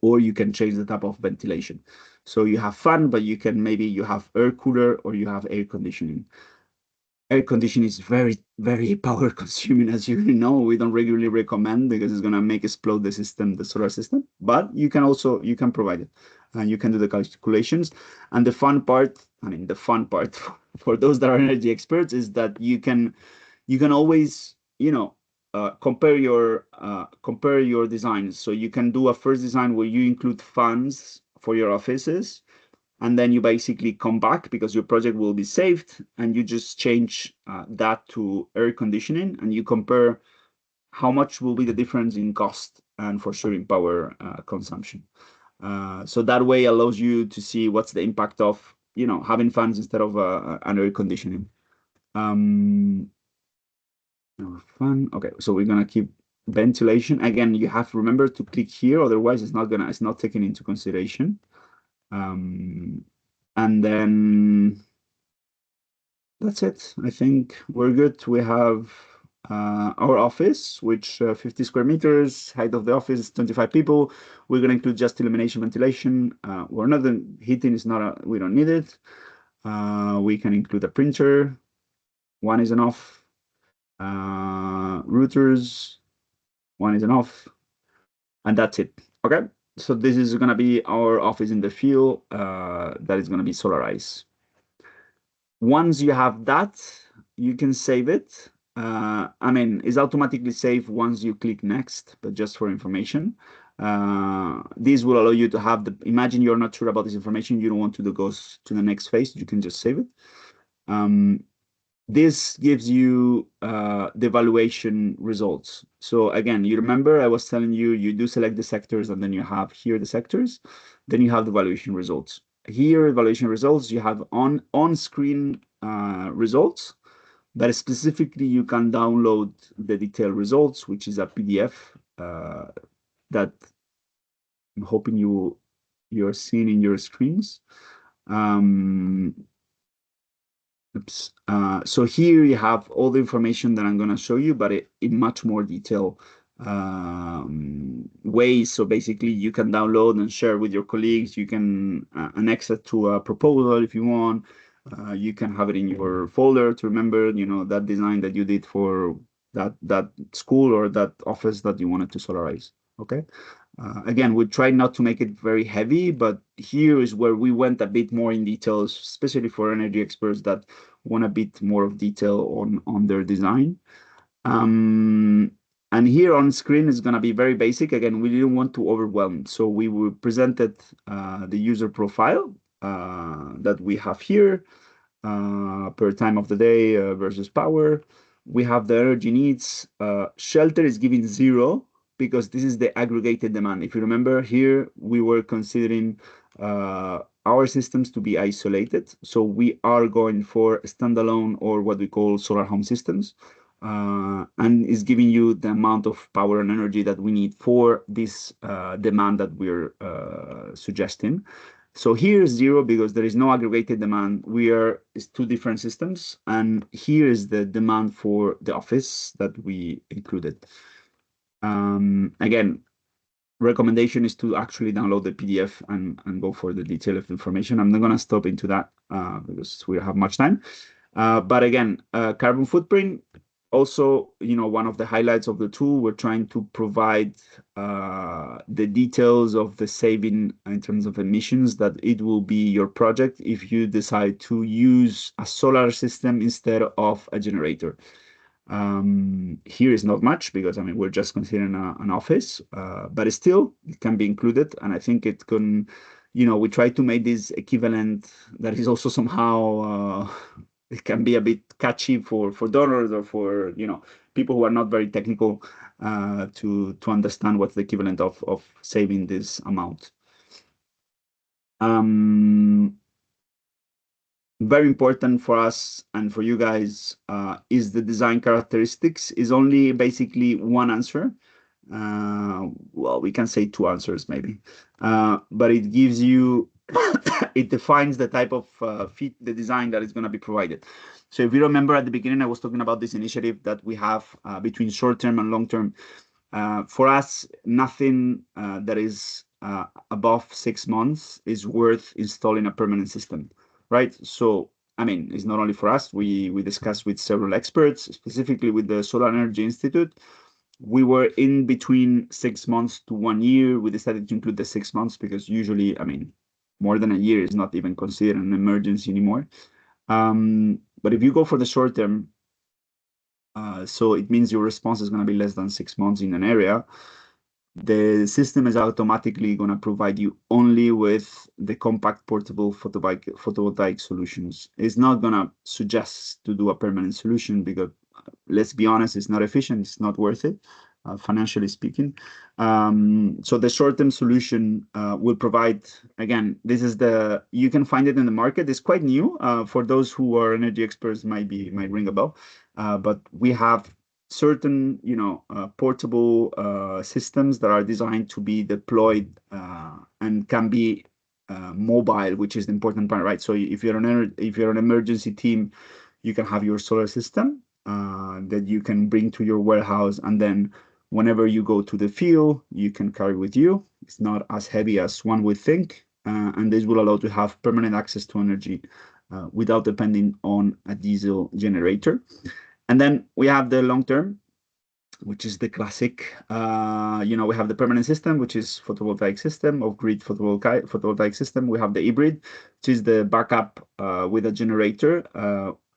Or you can change the type of ventilation. So you have fan, but you can, maybe you have air cooler or you have air conditioning. Air conditioning is very, very power consuming, as you know. We don't regularly recommend because it's going to make explode the system, the solar system. But you can also, you can provide it and you can do the calculations. And the fun part, I mean, the fun part for those that are energy experts is that you can always, you know, compare your designs. So you can do a first design where you include fans for your offices, and then you basically come back because your project will be saved, and you just change that to air conditioning, and you compare how much will be the difference in cost and for sure in power consumption. So that way allows you to see what's the impact of, you know, having fans instead of an air conditioning. Fun. Okay, so we're gonna keep ventilation. Again, you have to remember to click here, otherwise it's not taken into consideration. And then that's it. I think we're good. We have our office, which 50 square meters, height of the office is 25 people. We're gonna include just illumination, ventilation. We're not, the heating is not, we don't need it. We can include a printer. One is enough. Routers, one is enough, and that's it. Okay, so this is going to be our office in the field that is going to be solarized. Once you have that, you can save it. I mean, it's automatically saved once you click next, but just for information. This will allow you to have the, imagine you're not sure about this information, you don't want to go to the next phase, you can just save it. This gives you the evaluation results. So again, you remember I was telling you, you do select the sectors and then you have here the sectors, then you have the evaluation results. Here, evaluation results, you have on-screen results, but specifically you can download the detailed results, which is a PDF that I'm hoping you're seeing in your screens. Oops. So here you have all the information that I'm going to show you, but in much more detail ways. So basically you can download and share with your colleagues. You can annex it to a proposal if you want. You can have it in your folder to remember, you know, that design that you did for that school or that office that you wanted to solarize. Okay. Again, we try not to make it very heavy, but here is where we went a bit more in details, especially for energy experts, that want a bit more of detail on their design. And here on screen is going to be very basic. Again, we didn't want to overwhelm. So we will presented the user profile that we have here per time of the day versus power. We have the energy needs. Shelter is giving 0 because this is the aggregated demand. If you remember here, we were considering our systems to be isolated. So we are going for standalone or what we call solar home systems. And is giving you the amount of power and energy that we need for this demand that we're suggesting. So here is 0 because there is no aggregated demand. It's 2 different systems, and here is the demand for the office that we included. Again, recommendation is to actually download the PDF and go for the detail of information. I'm not going to stop into that because we don't have much time. But again, carbon footprint. Also, one of the highlights of the tool, we're trying to provide the details of the saving in terms of emissions, that it will be your project if you decide to use a solar system instead of a generator. Here is not much because, we're just considering an office, but still it can be included. And I think it can, we try to make this equivalent that is also somehow it can be a bit catchy for donors or for people who are not very technical to understand what's the equivalent of saving this amount. Very important for us and for you guys is the design characteristics. Is only basically one answer. Well, we can say 2 answers maybe, but it gives you it defines the type of the design that is going to be provided. So if you remember at the beginning, I was talking about this initiative that we have between short-term and long-term. For us, nothing that is above 6 months is worth installing a permanent system, right? So, it's not only for us. We discussed with several experts, specifically with the Solar Energy Institute. We were in between 6 months to 1 year. We decided to include the 6 months because usually, more than a year is not even considered an emergency anymore. But if you go for the short term, so it means your response is going to be less than 6 months in an area. The system is automatically going to provide you only with the compact portable photovoltaic solutions. It's not going to suggest to do a permanent solution because, let's be honest, it's not efficient. It's not worth it. Financially speaking. So the short-term solution will provide, again, you can find it in the market. It's quite new. For those who are energy experts, might ring a bell. But we have certain, portable systems that are designed to be deployed and can be mobile, which is the important part, right? So if you're an emergency team, you can have your solar system that you can bring to your warehouse, and then whenever you go to the field, you can carry with you. It's not as heavy as one would think, and this will allow to have permanent access to energy without depending on a diesel generator. And then we have the long term, which is the classic. We have the permanent system, which is photovoltaic system, off-grid photovoltaic system. We have the hybrid, which is the backup with a generator.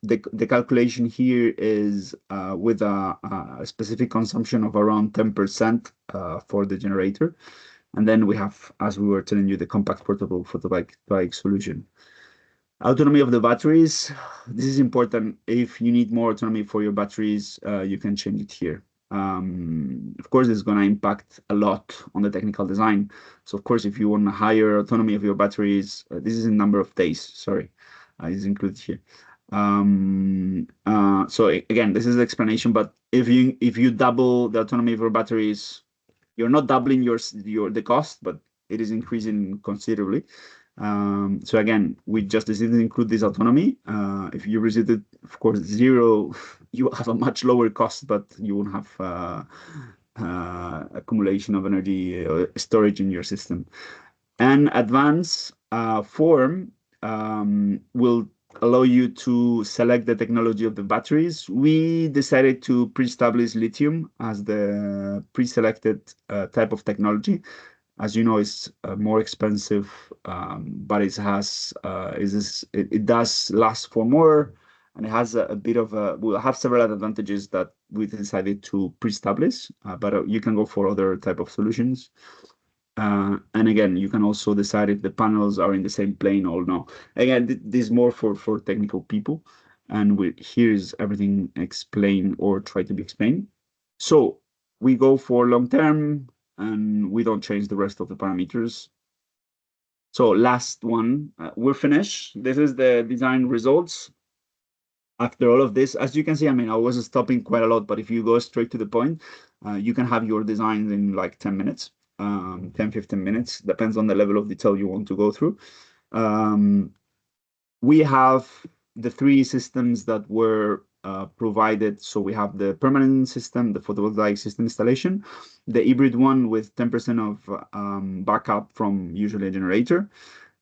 The calculation here is with a specific consumption of around 10% for the generator. And then we have, as we were telling you, the compact portable photovoltaic solution. Autonomy of the batteries. This is important. If you need more autonomy for your batteries, you can change it here. Of course, it's going to impact a lot on the technical design. So, of course, if you want a higher autonomy of your batteries, this is in number of days. Sorry, it's included here. So again, this is the explanation. But if you double the autonomy of your batteries, you're not doubling the cost, but it is increasing considerably. So again, we just decided to include this autonomy. If you visit it, of course, 0, you have a much lower cost, but you won't have accumulation of energy storage in your system. And advanced form will allow you to select the technology of the batteries. We decided to pre-establish lithium as the pre-selected type of technology. As you know, it's more expensive, but it does last for more, and it has a bit of a, will have several advantages that we decided to pre-establish, but you can go for other type of solutions. And again, you can also decide if the panels are in the same plane or no. Again, this is more for technical people, and here is everything explained or try to be explained. So we go for long term, and we don't change the rest of the parameters. So last one, we're finished. This is the design results. After all of this, as you can see, I mean, I was stopping quite a lot, but if you go straight to the point, you can have your designs in like 10 minutes, 10, 15 minutes, depends on the level of detail you want to go through. We have the three systems that were provided. So we have the permanent system, the photovoltaic system installation, the hybrid one with 10% of backup from usually a generator.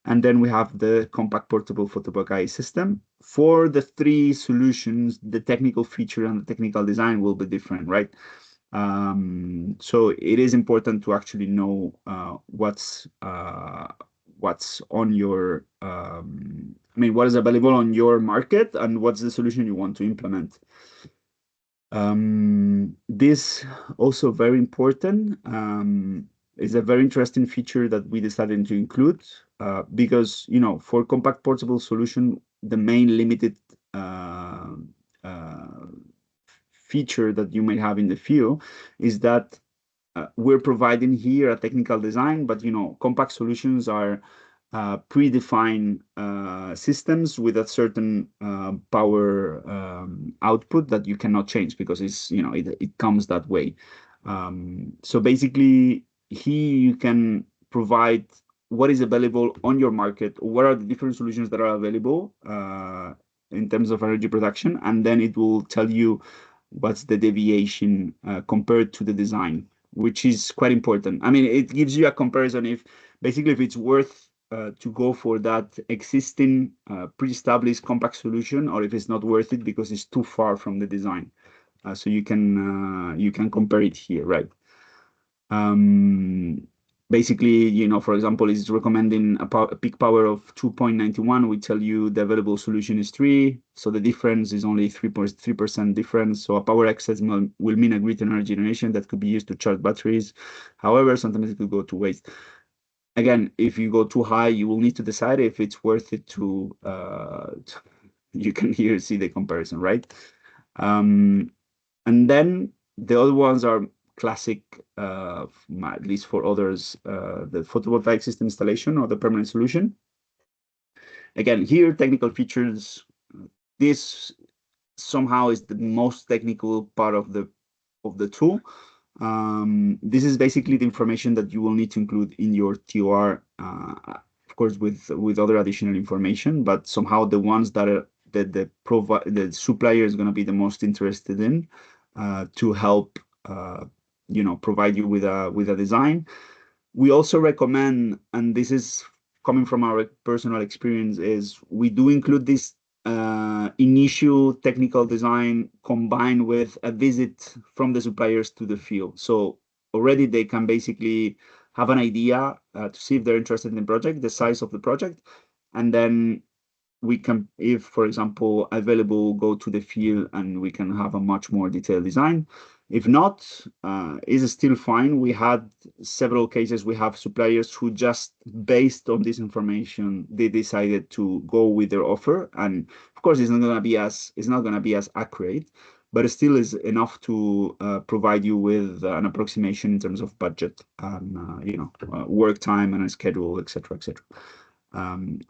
And then we have the compact portable photovoltaic system. For the three solutions, the technical feature and the technical design will be different, right? So it is important to actually know what's on your, I mean, what is available on your market and what's the solution you want to implement. This also very important. Is a very interesting feature that we decided to include because, you know, for compact portable solution, the main limited feature that you may have in the field is that we're providing here a technical design, but, you know, compact solutions are predefined systems with a certain power output that you cannot change because it's, you know, it comes that way. So basically, here you can provide what is available on your market, what are the different solutions that are available in terms of energy production, and then it will tell you what's the deviation compared to the design, which is quite important. I mean, it gives you a comparison if it's worth to go for that existing pre-established compact solution, or if it's not worth it because it's too far from the design. So you can compare it here, right? Basically, you know, for example, it's recommending a peak power of 2.91. We tell you the available solution is 3, so the difference is only 3.3% difference. So a power excess will mean a great energy generation that could be used to charge batteries. However, sometimes it could go to waste. Again, if you go too high, you will need to decide if it's worth it to. You can here see the comparison, right? And then the other ones are classic, at least for others, the photovoltaic system installation or the permanent solution. Again, here, technical features, this somehow is the most technical part of the tool. This is basically the information that you will need to include in your TOR, of course, with other additional information, but somehow the ones that are the supplier is going to be the most interested in to help you know, provide you with a design. We also recommend, and this is coming from our personal experience, is we do include this initial technical design combined with a visit from the suppliers to the field. So already they can basically have an idea to see if they're interested in the project, the size of the project, and then we can, if, for example, available, go to the field and we can have a much more detailed design. If not, is still fine. We had several cases. We have suppliers who just based on this information, they decided to go with their offer. And of course, it's not going to be as accurate, but it still is enough to provide you with an approximation in terms of budget and you know, work time and a schedule, etc., etc.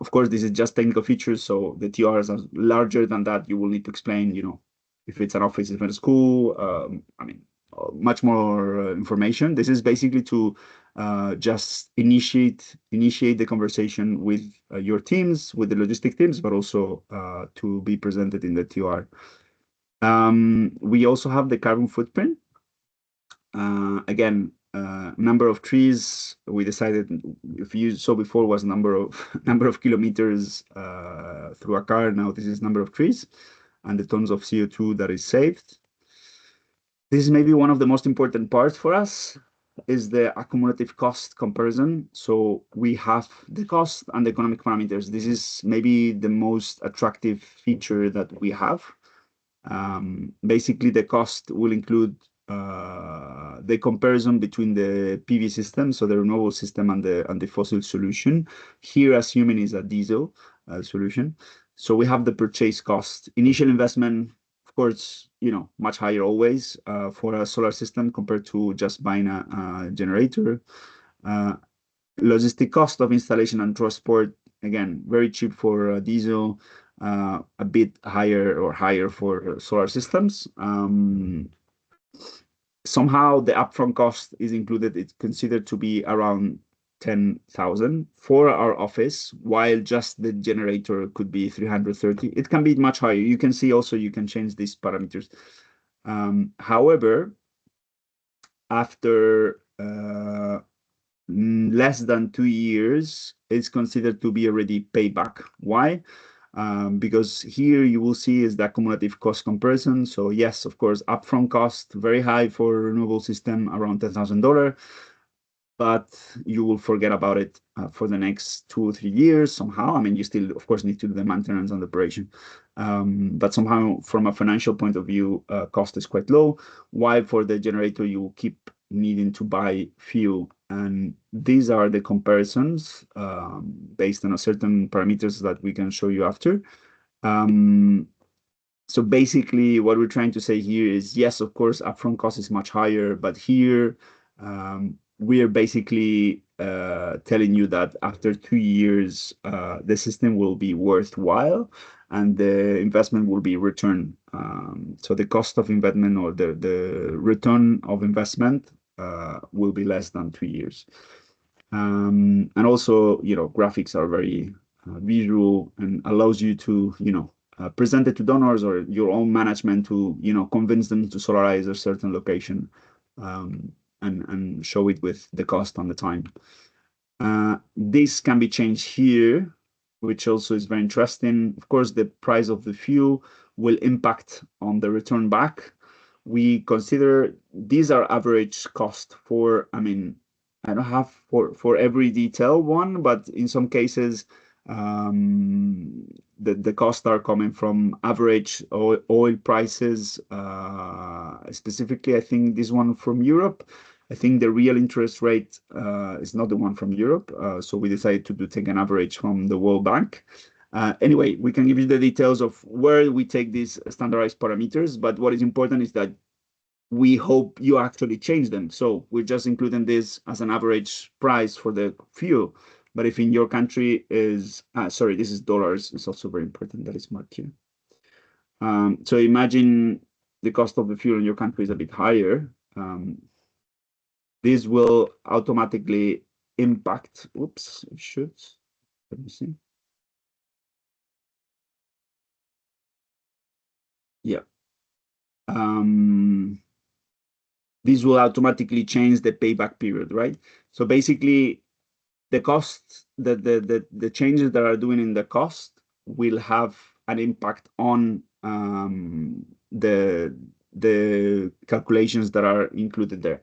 Of course, this is just technical features, so the TRs are larger than that. You will need to explain, you know, if it's an office, if it's a school, I mean, much more information. This is basically to just initiate the conversation with your teams, with the logistic teams, but also to be presented in the TR. We also have the carbon footprint. Again, number of trees. We decided, if you saw before, was number of kilometers through a car. Now this is number of trees and the tons of CO2 that is saved. This is maybe one of the most important parts for us. is the accumulative cost comparison. So we have the cost and the economic parameters. This is maybe the most attractive feature that we have. Basically, the cost will include the comparison between the PV system, so the renewable system, and the fossil solution. Here, assuming is a diesel solution. So we have the purchase cost, initial investment, of course, much higher always for a solar system compared to just buying a generator. Logistic cost of installation and transport, again, very cheap for diesel, a bit higher for solar systems. Somehow the upfront cost is included. It's considered to be around 10,000 for our office, while just the generator could be 330. It can be much higher. You can see also, you can change these parameters. However, after less than 2 years, it's considered to be already payback. Why? Because here you will see is the cumulative cost comparison. So yes, of course, upfront cost very high for a renewable system, around $10,000, but you will forget about it for the next 2 or 3 years somehow. I mean, you still, of course, need to do the maintenance and the operation, but somehow from a financial point of view, cost is quite low. While for the generator, you will keep needing to buy fuel. And these are the comparisons based on a certain parameters that we can show you after. So basically, what we're trying to say here is, yes, of course, upfront cost is much higher, but here we are basically telling you that after 2 years, the system will be worthwhile and the investment will be returned. So the cost of investment or the return of investment will be less than 2 years. And also, graphics are very visual and allows you to, present it to donors or your own management to, convince them to solarize a certain location and show it with the cost and the time. This can be changed here, which also is very interesting. Of course, the price of the fuel will impact on the return back. We consider these are average cost for, I mean, I don't have for every detail one, but in some cases, the costs are coming from average oil prices. Specifically, I think this one from Europe. I think the real interest rate is not the one from Europe. So we decided to take an average from the World Bank. Anyway, we can give you the details of where we take these standardized parameters, but what is important is that we hope you actually change them. So we're just including this as an average price for the fuel. But if in your country is, sorry, this is dollars, it's also very important that it's marked here. So imagine the cost of the fuel in your country is a bit higher. This will automatically impact, oops, it should, let me see. Yeah. This will automatically change the payback period, right? So basically, the cost, the changes that are doing in the cost will have an impact on the calculations that are included there.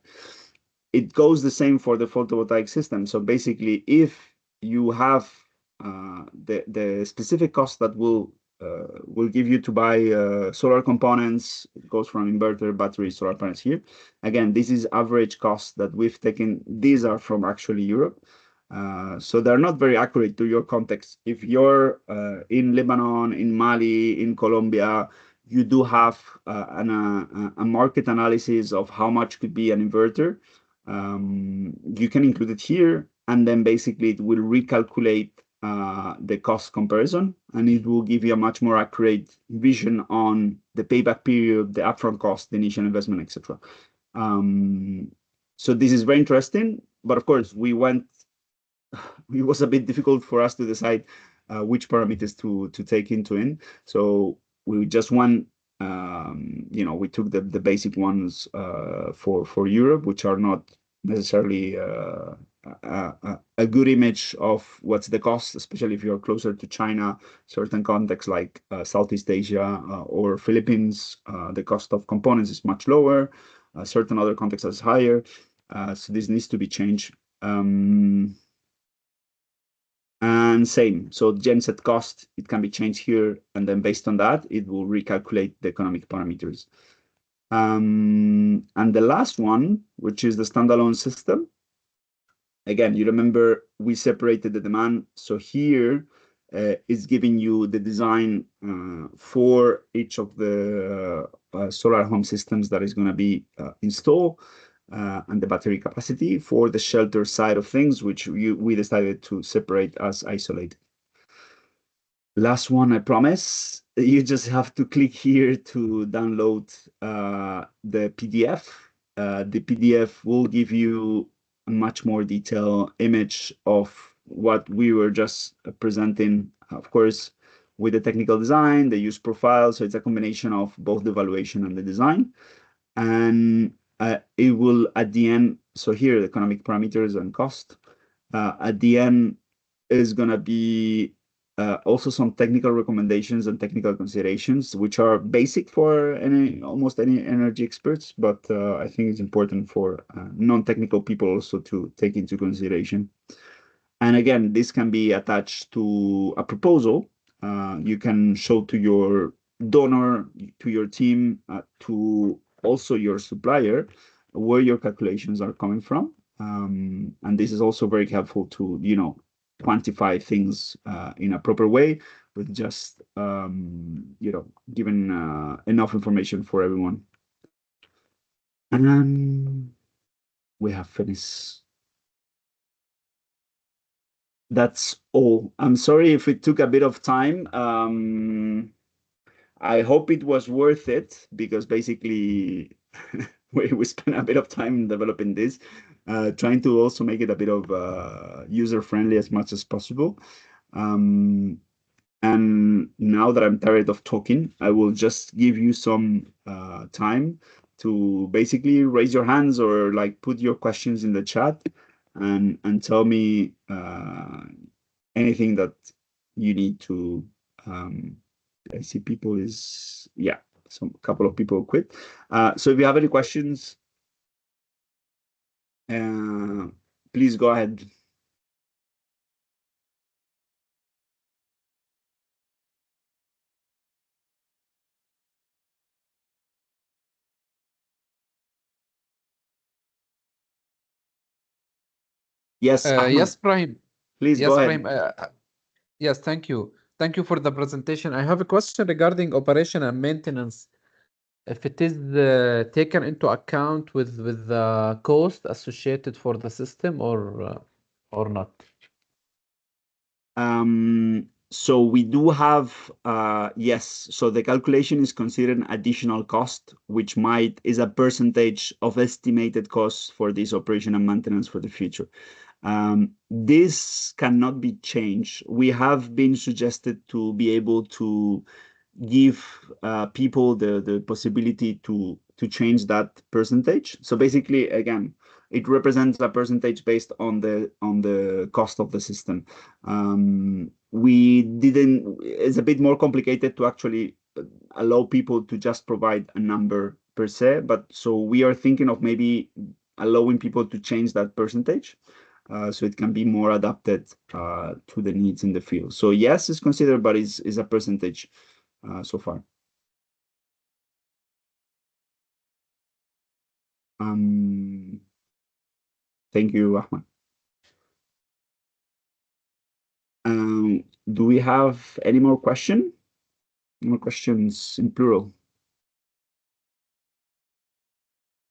It goes the same for the photovoltaic system. So basically, if you have the specific cost that will give you to buy solar components, it goes from inverter, battery, solar panels here. Again, this is average cost that we've taken. These are from actually Europe. So they're not very accurate to your context. If you're in Lebanon, in Mali, in Colombia, you do have a market analysis of how much could be an inverter. You can include it here, and then basically it will recalculate the cost comparison, and it will give you a much more accurate vision on the payback period, the upfront cost, the initial investment, etc. So this is very interesting, but of course it was a bit difficult for us to decide which parameters to take in. So we just we took the basic ones for Europe, which are not necessarily a good image of what's the cost, especially if you're closer to China, certain contexts like Southeast Asia or Philippines, the cost of components is much lower. Certain other contexts is higher. So this needs to be changed. And same, so genset cost, it can be changed here, and then based on that, it will recalculate the economic parameters. And the last one, which is the standalone system. Again, you remember we separated the demand. So here is giving you the design for each of the solar home systems that is going to be installed, and the battery capacity for the shelter side of things, which we decided to separate as isolated. Last one, I promise. You just have to click here to download the PDF. The PDF will give you a much more detailed image of what we were just presenting, of course, with the technical design, the use profile. So it's a combination of both the evaluation and the design. And it will, at the end, so here, the economic parameters and cost. At the end is going to be also some technical recommendations and technical considerations, which are basic for almost any energy experts, but I think it's important for non-technical people also to take into consideration. And again, this can be attached to a proposal. You can show to your donor, to your team, to also your supplier, where your calculations are coming from. And this is also very helpful to, quantify things in a proper way, with just, giving enough information for everyone. And we have finished. That's all. I'm sorry if it took a bit of time. I hope it was worth it, because basically we spent a bit of time developing this, trying to also make it a bit of user-friendly as much as possible. And now that I'm tired of talking, I will just give you some time to basically raise your hands or put your questions in the chat and tell me anything that you need to. I see people a couple of people quit. So if you have any questions, please go ahead. Yes, Yes, Brahim. Please Yes, go ahead. Brahim. Yes, thank you. Thank you for the presentation. I have a question regarding operation and maintenance. If it is taken into account with the cost associated for the system or not? So we do have, yes. So the calculation is considered an additional cost, which is a percentage of estimated costs for this operation and maintenance for the future. This cannot be changed. We have been suggested to be able to give people the possibility to change that percentage. So basically, again, it represents a percentage based on the cost of the system. It's a bit more complicated to actually allow people to just provide a number per se, but so we are thinking of maybe allowing people to change that percentage, so it can be more adapted to the needs in the field. So yes, it's considered, but it's a percentage so far. Thank you, Ahmed. Do we have any more questions? More questions in plural?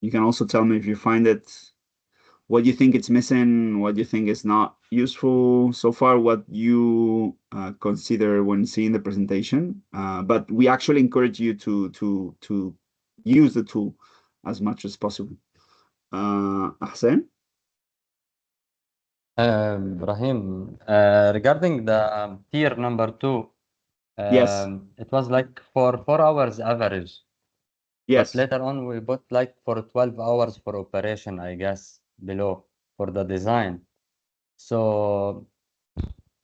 You can also tell me if you find it, what you think it's missing, what you think is not useful so far, what you consider when seeing the presentation. But we actually encourage you to use the tool as much as possible. Ahsen? Brahim, regarding the tier number 2, Yes. it was for 4 hours average. Yes. But later on, we put for 12 hours for operation, I guess, below for the design. So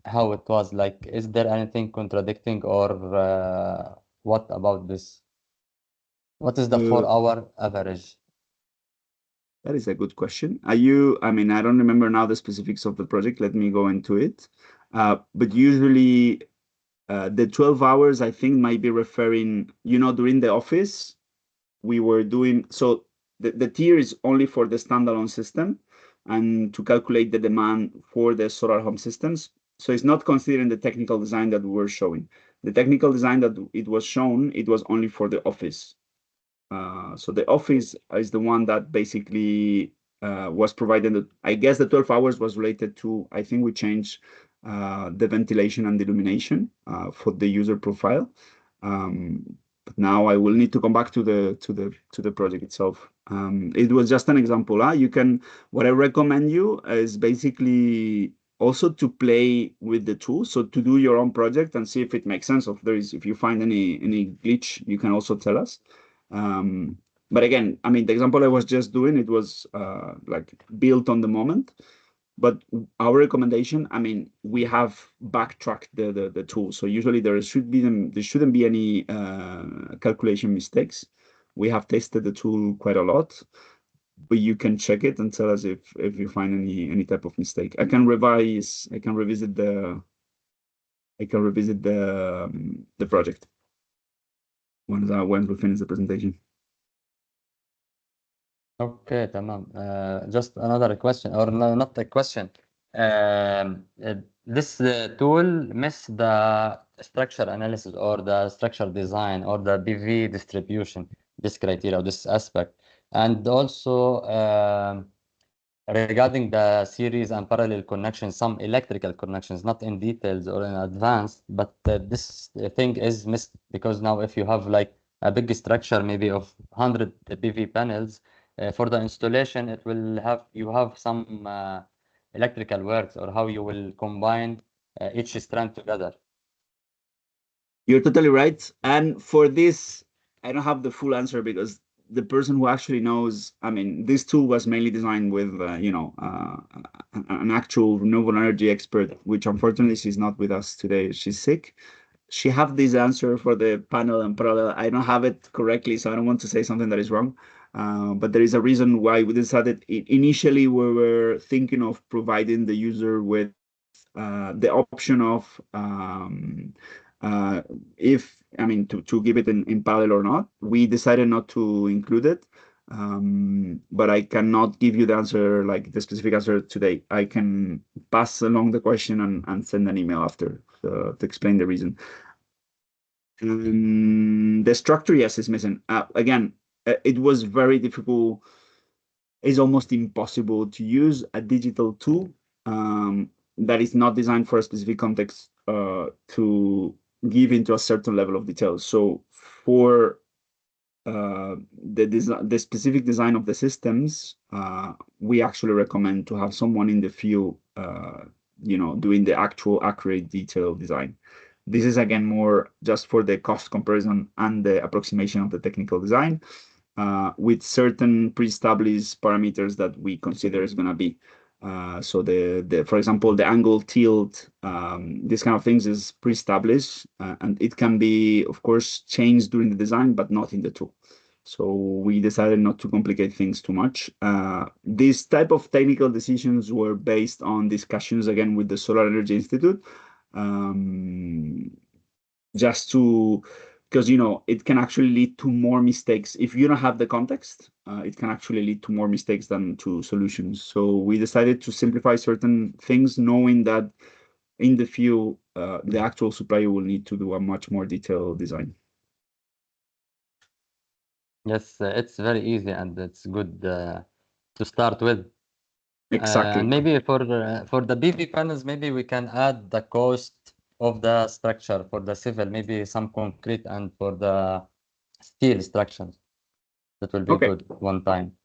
how it was is there anything contradicting or what about this? What is the 4-hour average? That is a good question. I mean, I don't remember now the specifics of the project. Let me go into it. But usually the 12 hours, I think, might be referring, during the office, we were doing, so the tier is only for the standalone system and to calculate the demand for the solar home systems. So it's not considering the technical design that we were showing. The technical design that it was shown, it was only for the office. So the office is the one that basically was provided. I guess the 12 hours was related to, I think we changed the ventilation and illumination for the user profile. But now I will need to come back to the project itself. It was just an example. What I recommend you is basically also to play with the tool. So to do your own project and see if it makes sense. If you find any glitch, you can also tell us. But again, I mean, the example I was just doing, it was like built on the moment. But our recommendation, I mean, we have backtracked the tool. So usually there shouldn't be any calculation mistakes. We have tested the tool quite a lot, but you can check it and tell us if you find any type of mistake. I can revisit the project once we finish the presentation. Okay, tamam. Just another question, or no, not a question. This tool missed the structure analysis or the structure design or the PV distribution, this criteria, this aspect. And also regarding the series and parallel connections, some electrical connections, not in details or in advance, but this thing is missed because now if you have like a big structure, maybe of 100 PV panels, for the installation, you have some electrical works or how you will combine each strand together. You're totally right. And for this, I don't have the full answer because the person who actually knows, I mean, this tool was mainly designed with, an actual renewable energy expert, which unfortunately she's not with us today. She's sick. She have this answer for the panel and parallel. I don't have it correctly, so I don't want to say something that is wrong. But there is a reason why we decided initially we were thinking of providing the user with the option of to give it in parallel or not. We decided not to include it, but I cannot give you the answer, like the specific answer today. I can pass along the question and send an email after to explain the reason. The structure, yes, is missing. Again, it was very difficult. It's almost impossible to use a digital tool that is not designed for a specific context to give into a certain level of detail. So for the specific design of the systems, we actually recommend to have someone in the field, doing the actual accurate detailed design. This is again more just for the cost comparison and the approximation of the technical design with certain pre-established parameters that we consider is going to be. So for example, the angle tilt, this kind of things is pre-established and it can be, of course, changed during the design, but not in the tool. So we decided not to complicate things too much. These type of technical decisions were based on discussions again with the Solar Energy Institute, because it can actually lead to more mistakes if you don't have the context. It can actually lead to more mistakes than to solutions. So we decided to simplify certain things, knowing that in the field, the actual supplier will need to do a much more detailed design. Yes, it's very easy and it's good to start with. Exactly. And maybe for the PV panels, maybe we can add the cost of the structure for the civil, maybe some concrete, and for the steel structures. That will be good one time.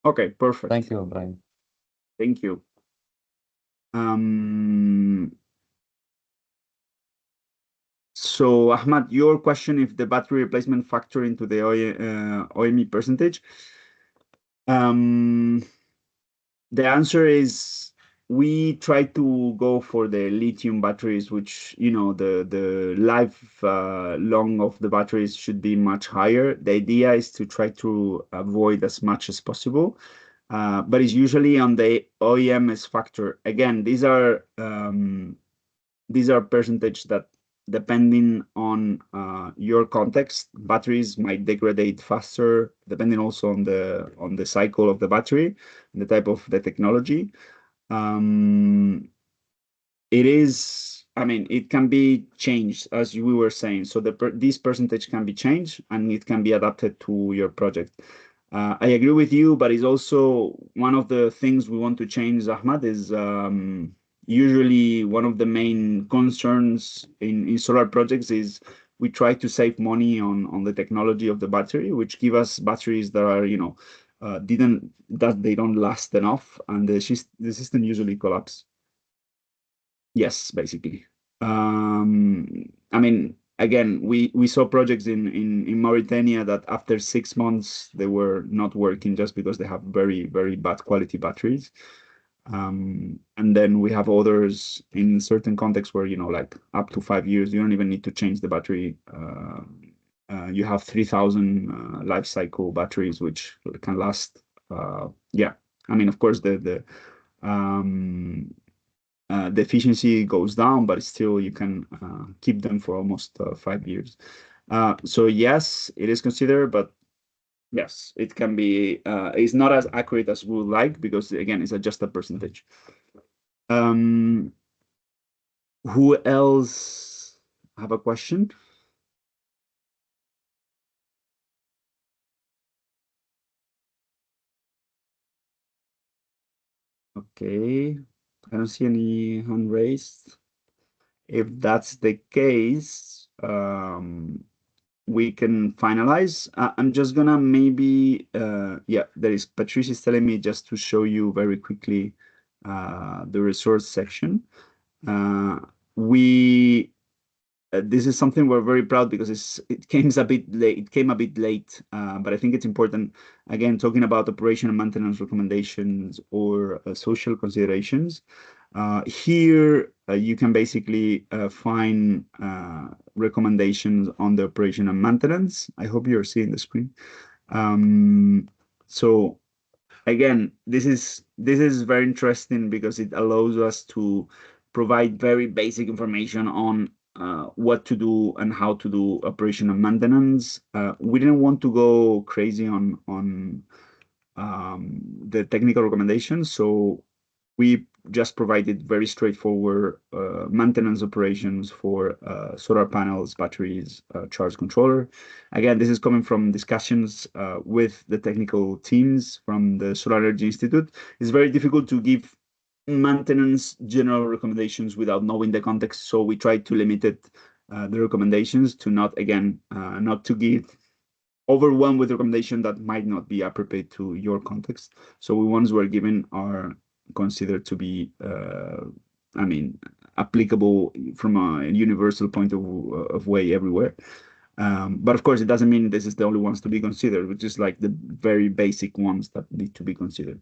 Okay, perfect. Thank you, Brian. Thank you. So Ahmad, your question, if the battery replacement factor into the OME percentage. The answer is we try to go for the lithium batteries, which, the life long of the batteries should be much higher. The idea is to try to avoid as much as possible. but it's usually on the OEM's factor. Again, these are percentage that, depending on your context, batteries might degrade faster, depending also on the cycle of the battery and the type of the technology. It is, I mean, it can be changed, as we were saying. So this percentage can be changed and it can be adapted to your project. I agree with you, but it's also one of the things we want to change, Ahmad, is usually one of the main concerns in solar projects is we try to save money on the technology of the battery, which give us batteries that are, you know, they don't last enough, and the system usually collapse. Yes, basically. I mean, again, we saw projects in Mauritania that after 6 months they were not working just because they have very, very bad quality batteries. And then we have others in certain contexts where, you know, like up to 5 years, you don't even need to change the battery. You have 3,000 life cycle batteries, which can last. Yeah, I mean, of course, the efficiency goes down, but still you can keep them for almost 5 years. So yes, it is considered, but yes, it can be. It's not as accurate as we would like because again, it's just a percentage. Who else have a question? Okay, I don't see any hand raised. If that's the case, we can finalize. I'm just gonna maybe, yeah, there is Patrice is telling me just to show you very quickly the resource section. This is something we're very proud because it came a bit late. But I think it's important, again, talking about operation and maintenance recommendations or social considerations. Here, you can basically find recommendations on the operation and maintenance. I hope you're seeing the screen. So again, this is very interesting because it allows us to provide very basic information on what to do and how to do operation and maintenance. We didn't want to go crazy on the technical recommendations, so we just provided very straightforward maintenance operations for solar panels, batteries, charge controller. Again, this is coming from discussions with the technical teams from the Solar Energy Institute. It's very difficult to give maintenance general recommendations without knowing the context, so we try to limit it, the recommendations to not to give overwhelmed with recommendation that might not be appropriate to your context. So the ones we're given are considered to be, I mean, applicable from a universal point of way everywhere. But of course, it doesn't mean this is the only ones to be considered, which is like the very basic ones that need to be considered.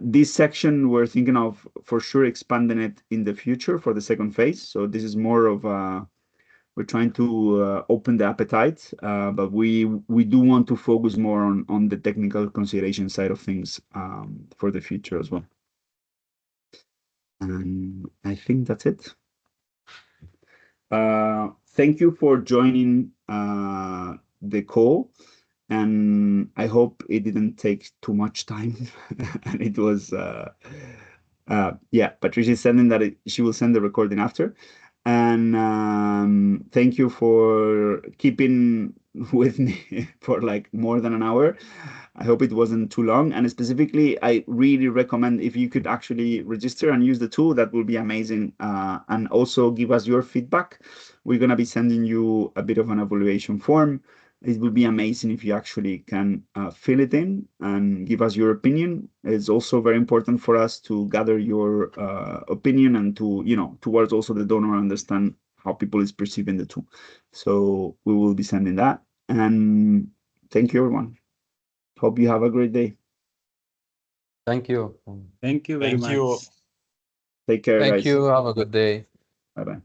This section, we're thinking of for sure expanding it in the future for the second phase. So this is more of we're trying to open the appetite, but we do want to focus more on the technical consideration side of things for the future as well. And I think that's it. Thank you for joining the call, and I hope it didn't take too much time. And it was, yeah, Patricia is sending that she will send the recording after. And thank you for keeping with me for like more than an hour. I hope it wasn't too long. And specifically, I really recommend if you could actually register and use the tool, that would be amazing. And also give us your feedback. We're going to be sending you a bit of an evaluation form. It would be amazing if you actually can fill it in and give us your opinion. It's also very important for us to gather your opinion and to, towards also the donor, understand how people is perceiving the tool. So we will be sending that. And thank you, everyone. Hope you have a great day. Thank you. Thank you very much. Thank you. Take care, guys. Thank you. Have a good day. Bye-bye.